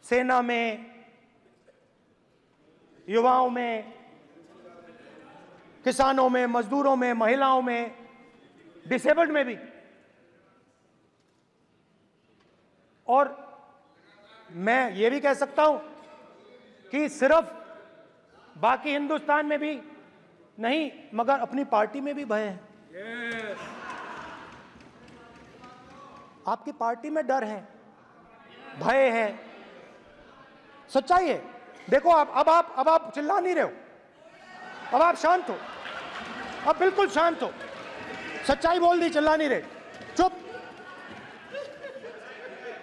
सेना में, युवाओं में, किसानों में, मजदूरों में, महिलाओं में, डिसेबल्ड में भी। और मैं ये भी कह सकता हूं कि सिर्फ बाकी हिंदुस्तान में भी नहीं, मगर अपनी पार्टी में भी भय है। आपकी पार्टी में डर है, भय है, सच्चाई है। देखो अब आप चिल्ला नहीं रहे हो, अब आप शांत हो, अब बिल्कुल शांत हो। सच्चाई बोल दी, चिल्ला नहीं रहे, चुप।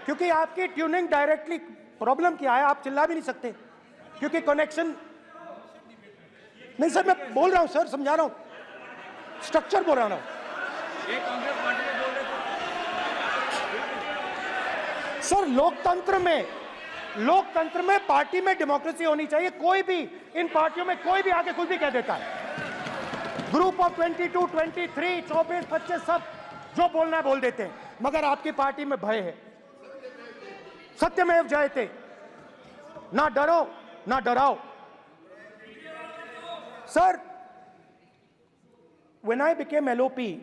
क्योंकि आपकी ट्यूनिंग डायरेक्टली, प्रॉब्लम क्या है, आप चिल्ला भी नहीं सकते क्योंकि कनेक्शन नहीं। सर मैं बोल रहा हूं, सर समझा रहा हूं, स्ट्रक्चर बोल रहा हूं। सर लोकतंत्र में पार्टी में डेमोक्रेसी होनी चाहिए। कोई भी इन पार्टियों में कोई भी आके कुछ भी कह देता है। ग्रुप ऑफ 22, 23, 24, 25 सब जो बोलना है बोल देते हैं, मगर आपकी पार्टी में भय है। सत्यमेव जयते, ना डरो ना डराओ। Sir, when I became LOP,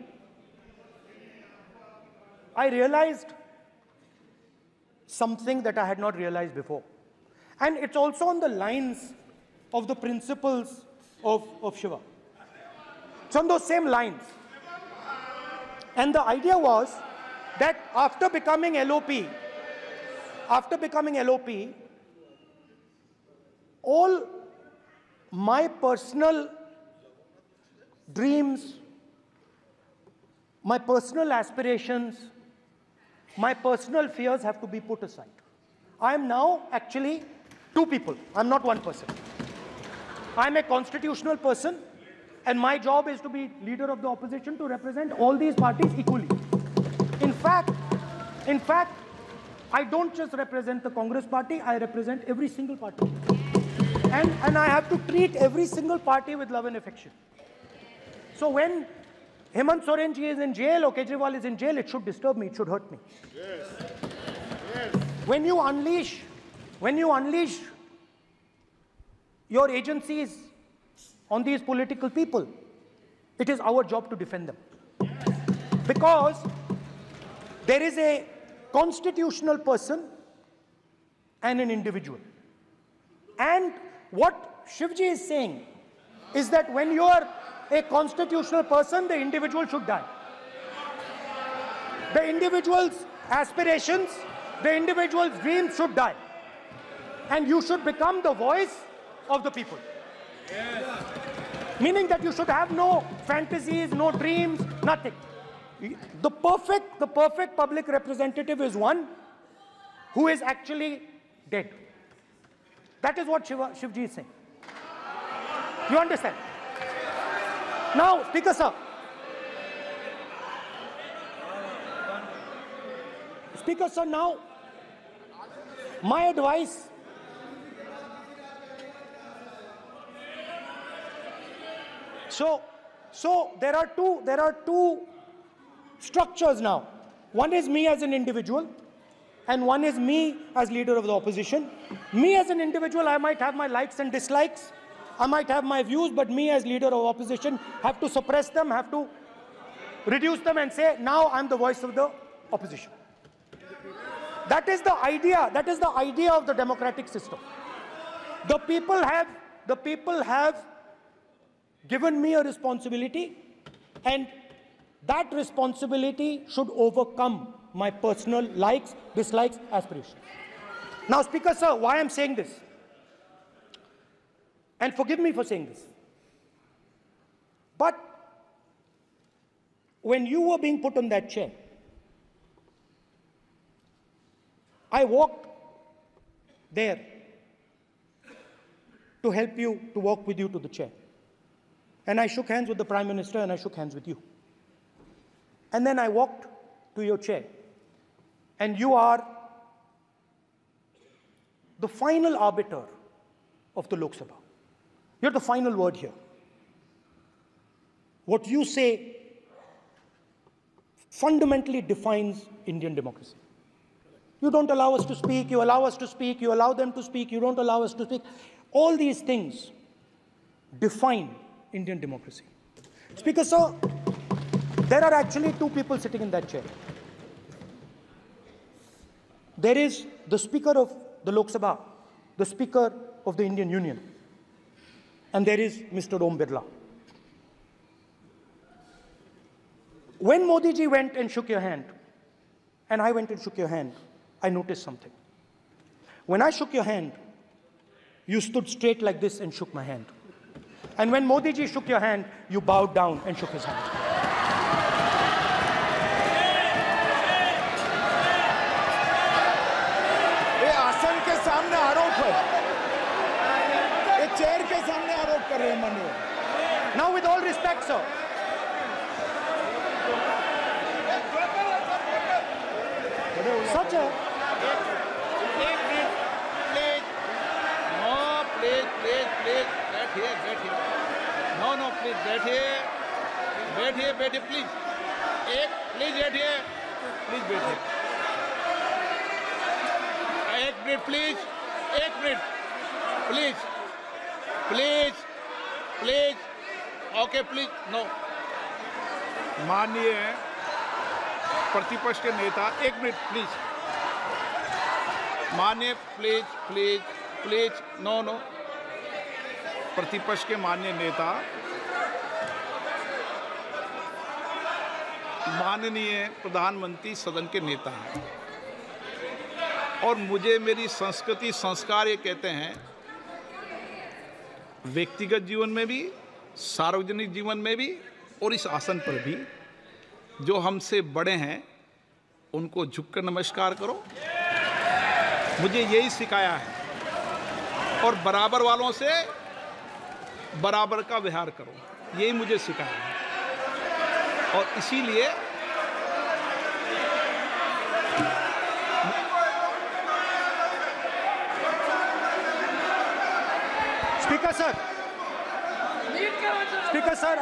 I realized something that I had not realized before. And it's also on the lines of the principles of Shiva. It's on those same lines. And the idea was that after becoming LOP, all my personal dreams, my personal aspirations, my personal fears have to be put aside. I am now actually two people. I'm not one person. I'm a constitutional person, and my job is to be leader of the opposition, to represent all these parties equally. In fact, I don't just represent the Congress party, I represent every single party. And I have to treat every single party with love and affection. So when Hemant Soren ji is in jail or Kejriwal is in jail, it should disturb me, it should hurt me. Yes. Yes. When you unleash your agencies on these political people, it is our job to defend them. Yes. Because there is a constitutional person and an individual. And what Shivji is saying is that when you are a constitutional person, the individual should die. The individual's aspirations, the individual's dreams should die. And you should become the voice of the people. Yes. Meaning that you should have no fantasies, no dreams, nothing. The perfect public representative is one who is actually dead. That is what Shivji is saying. You understand? Now, Speaker sir. Speaker sir, now, my advice. So there are two structures now. One is me as an individual, and one is me as leader of the opposition. Me as an individual, I might have my likes and dislikes. I might have my views, but me as leader of opposition have to suppress them, have to reduce them and say, now I'm the voice of the opposition. That is the idea. That is the idea of the democratic system. The people have given me a responsibility, and that responsibility should overcome my personal likes, dislikes, aspirations. Now, Speaker sir, why I'm saying this, and forgive me for saying this, but when you were being put on that chair, I walked there to help you, to walk with you to the chair. And I shook hands with the Prime Minister, and I shook hands with you. And then I walked to your chair. And you are the final arbiter of the Lok Sabha. You're the final word here. What you say fundamentally defines Indian democracy. You don't allow us to speak, you allow us to speak, you allow them to speak, you don't allow us to speak. All these things define Indian democracy. Speaker sir, there are actually two people sitting in that chair. There is the Speaker of the Lok Sabha, the Speaker of the Indian Union, and there is Mr. Om Birla. When Modi ji went and shook your hand, and I went and shook your hand, I noticed something. When I shook your hand, you stood straight like this and shook my hand. And when Modi ji shook your hand, you bowed down and shook his hand. ये आसन के सामने आरोप है, ये chair के सामने आरोप कर रहे हैं माननीय। Now, with all respect, sir. Such a... No, please, बैठिए, प्लीज। प्लीज बैठिए, एक minute please, okay please, no. माननीय प्रतिपक्ष के नेता, एक मिनट प्लीज, माननीय प्लीज, नो। प्रतिपक्ष के माननीय नेता, माननीय प्रधानमंत्री सदन के नेता हैं, और मुझे मेरी संस्कृति संस्कार ये कहते हैं, व्यक्तिगत जीवन में भी, सार्वजनिक जीवन में भी, और इस आसन पर भी, जो हमसे बड़े हैं उनको झुककर नमस्कार करो। मुझे यही सिखाया है, और बराबर वालों से बराबर का व्यवहार करो, यही मुझे सिखाया है। और इसीलिए स्पीकर सर,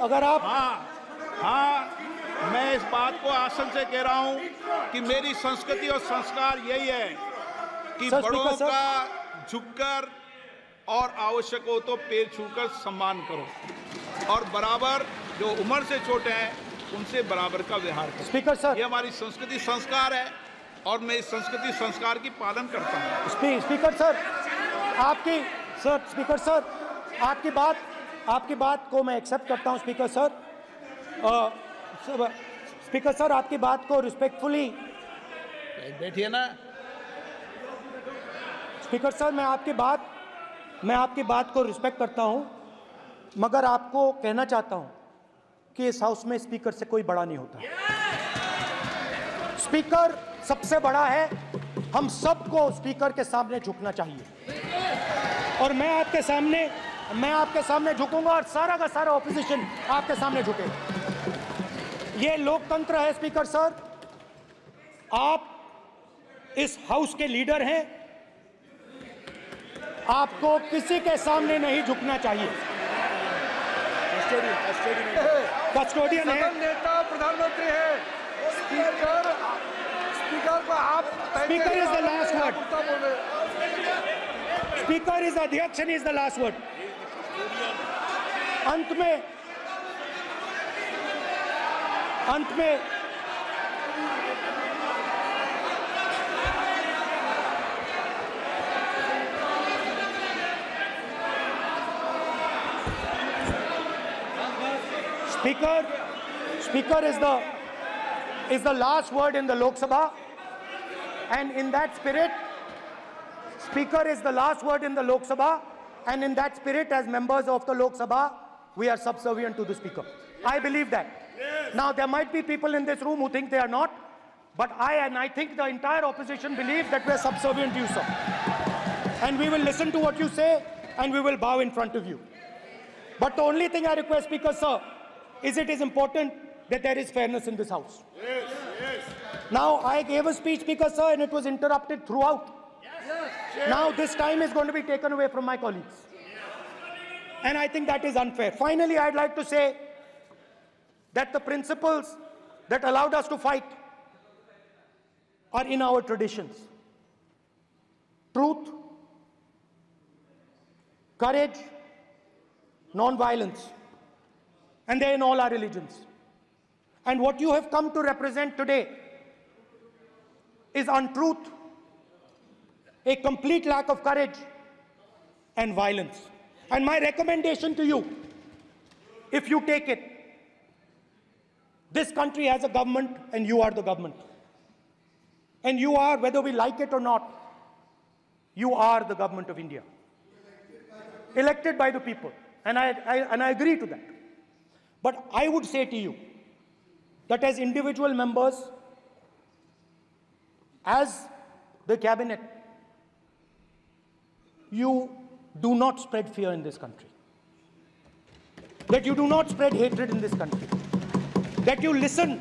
अगर आप हाँ, मैं इस बात को आसन से कह रहा हूं कि मेरी संस्कृति और संस्कार यही है कि बड़ों का झुककर और आवश्यक हो तो पैर छूकर सम्मान करो, और बराबर जो उम्र से छोटे हैं उनसे बराबर का व्यवहार करो। स्पीकर सर, ये हमारी संस्कृति संस्कार है, और मैं इस संस्कृति संस्कार की पालन करता हूँ। स्पीकर सर, आपकी बात को मैं एक्सेप्ट करता हूँ। स्पीकर सर, आपकी बात को रिस्पेक्टफुली बैठिए ना। स्पीकर सर, मैं आपकी बात को रिस्पेक्ट करता हूं, मगर आपको कहना चाहता हूं कि इस हाउस में स्पीकर से कोई बड़ा नहीं होता। स्पीकर सबसे बड़ा है, हम सबको स्पीकर के सामने झुकना चाहिए। और मैं आपके सामने झुकूंगा और सारा का सारा ऑपोजिशन आपके सामने झुकेगा। ये लोकतंत्र है स्पीकर सर। आप इस हाउस के लीडर हैं, आपको किसी के सामने नहीं झुकना चाहिए। कस्टोडियन है, नेता प्रधानमंत्री है, स्पीकर को आप speaker is the last word, speaker is अध्यक्ष and is the last word. अंत में Speaker is the last word in the Lok Sabha, and in that spirit, Speaker is the last word in the Lok Sabha, and in that spirit, as members of the Lok Sabha, we are subservient to the Speaker. I believe that. Yes. Now, there might be people in this room who think they are not, but I think the entire opposition believes that we are subservient to you, sir. And we will listen to what you say, and we will bow in front of you. But the only thing I request, Speaker, sir, is it is important that there is fairness in this house. Yes, yes. Now, I gave a speech, Speaker, sir, and it was interrupted throughout. Yes. Now, this time is going to be taken away from my colleagues. And I think that is unfair. Finally, I'd like to say that the principles that allowed us to fight are in our traditions. Truth, courage, non-violence. And they're in all our religions. And what you have come to represent today is untruth, a complete lack of courage, and violence. And my recommendation to you, if you take it, this country has a government and you are the government. And you are, whether we like it or not, you are the government of India. Elected by the people. And I agree to that. But I would say to you that as individual members, as the cabinet, you do not spread fear in this country. That you do not spread hatred in this country. That you listen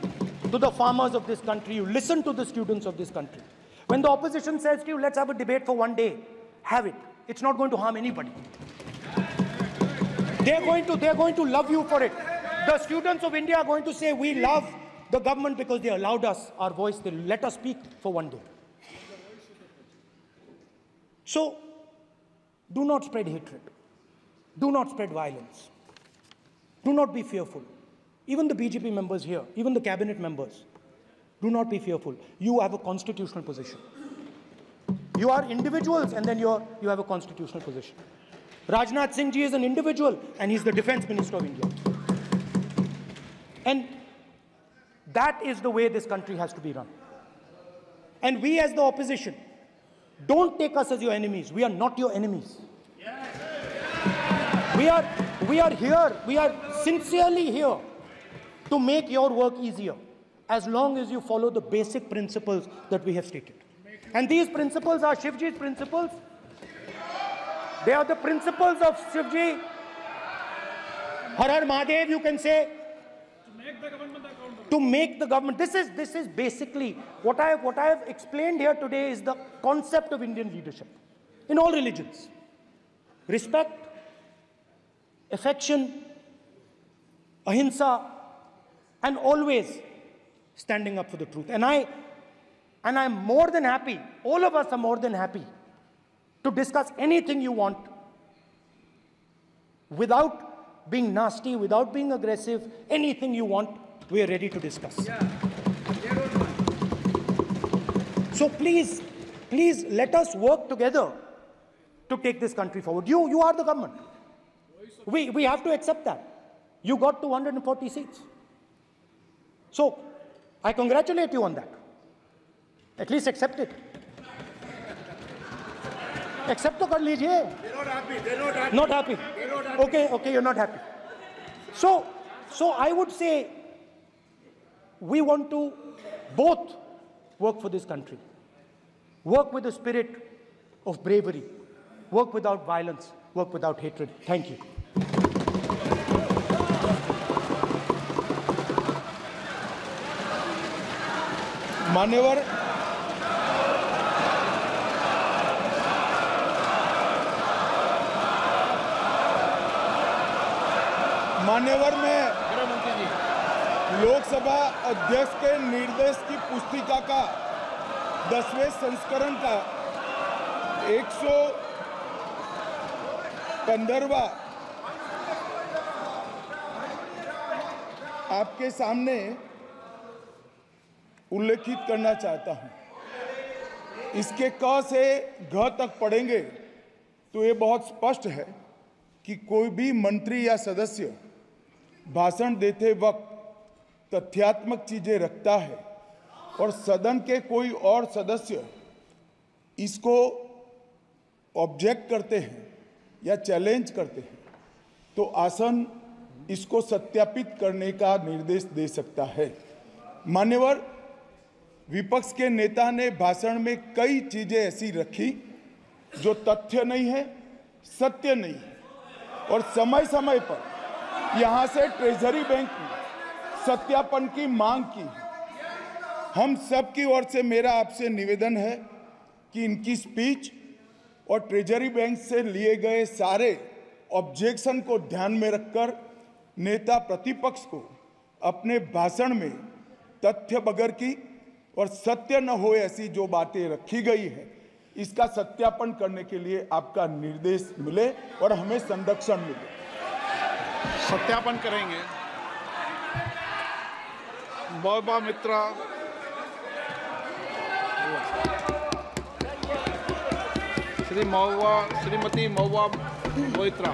to the farmers of this country, you listen to the students of this country. When the opposition says to you, let's have a debate for one day, have it. It's not going to harm anybody. They're going to love you for it. The students of India are going to say, we love the government because they allowed us our voice, they let us speak for one day. So, do not spread hatred. Do not spread violence. Do not be fearful. Even the BJP members here, even the cabinet members, do not be fearful. You have a constitutional position. You are individuals and then you have a constitutional position. Rajnath Singh ji is an individual and he's the Defense Minister of India. And that is the way this country has to be run. And we as the opposition, don't take us as your enemies. We are not your enemies. We are here, we are sincerely here to make your work easier, as long as you follow the basic principles that we have stated. And these principles are Shivji's principles. They are the principles of Shivji. Har Har Mahadev, you can say. To make the government. This is basically what I have explained here today is the concept of Indian leadership in all religions. Respect, affection, ahimsa, and always standing up for the truth. And I'm more than happy, all of us are more than happy to discuss anything you want without being nasty, without being aggressive, anything you want, we are ready to discuss. So please let us work together to take this country forward. You are the government. We have to accept that. You got 240 seats. So I congratulate you on that. At least accept it. Accept to kar lijiye. They're not happy. They're not happy. Not happy. They're not happy. Okay, you're not happy. So I would say we want to both work for this country. Work with the spirit of bravery. Work without violence. Work without hatred. Thank you. मान्यवर में लोकसभा अध्यक्ष के निर्देश की पुस्तिका का 10वें संस्करण का 115वां आपके सामने उल्लेखित करना चाहता हूं। इसके क से घ तक पढ़ेंगे तो ये बहुत स्पष्ट है कि कोई भी मंत्री या सदस्य भाषण देते वक्त तथ्यात्मक चीजें रखता है और सदन के कोई और सदस्य इसको ऑब्जेक्ट करते हैं या चैलेंज करते हैं तो आसन इसको सत्यापित करने का निर्देश दे सकता है। मान्यवर, विपक्ष के नेता ने भाषण में कई चीजें ऐसी रखी जो तथ्य नहीं है, सत्य नहीं है और समय समय पर यहां से ट्रेजरी बैंक में सत्यापन की मांग की। हम सब की ओर से मेरा आपसे निवेदन है कि इनकी स्पीच और ट्रेजरी बैंक से लिए गए सारे ऑब्जेक्शन को ध्यान में रखकर नेता प्रतिपक्ष को अपने भाषण में तथ्य बगैर की और सत्य न हो ऐसी जो बातें रखी गई है इसका सत्यापन करने के लिए आपका निर्देश मिले और हमें संरक्षण मिले। सत्यापन करेंगे। महुआ मित्रा, श्रीमती महुआ मोइत्रा।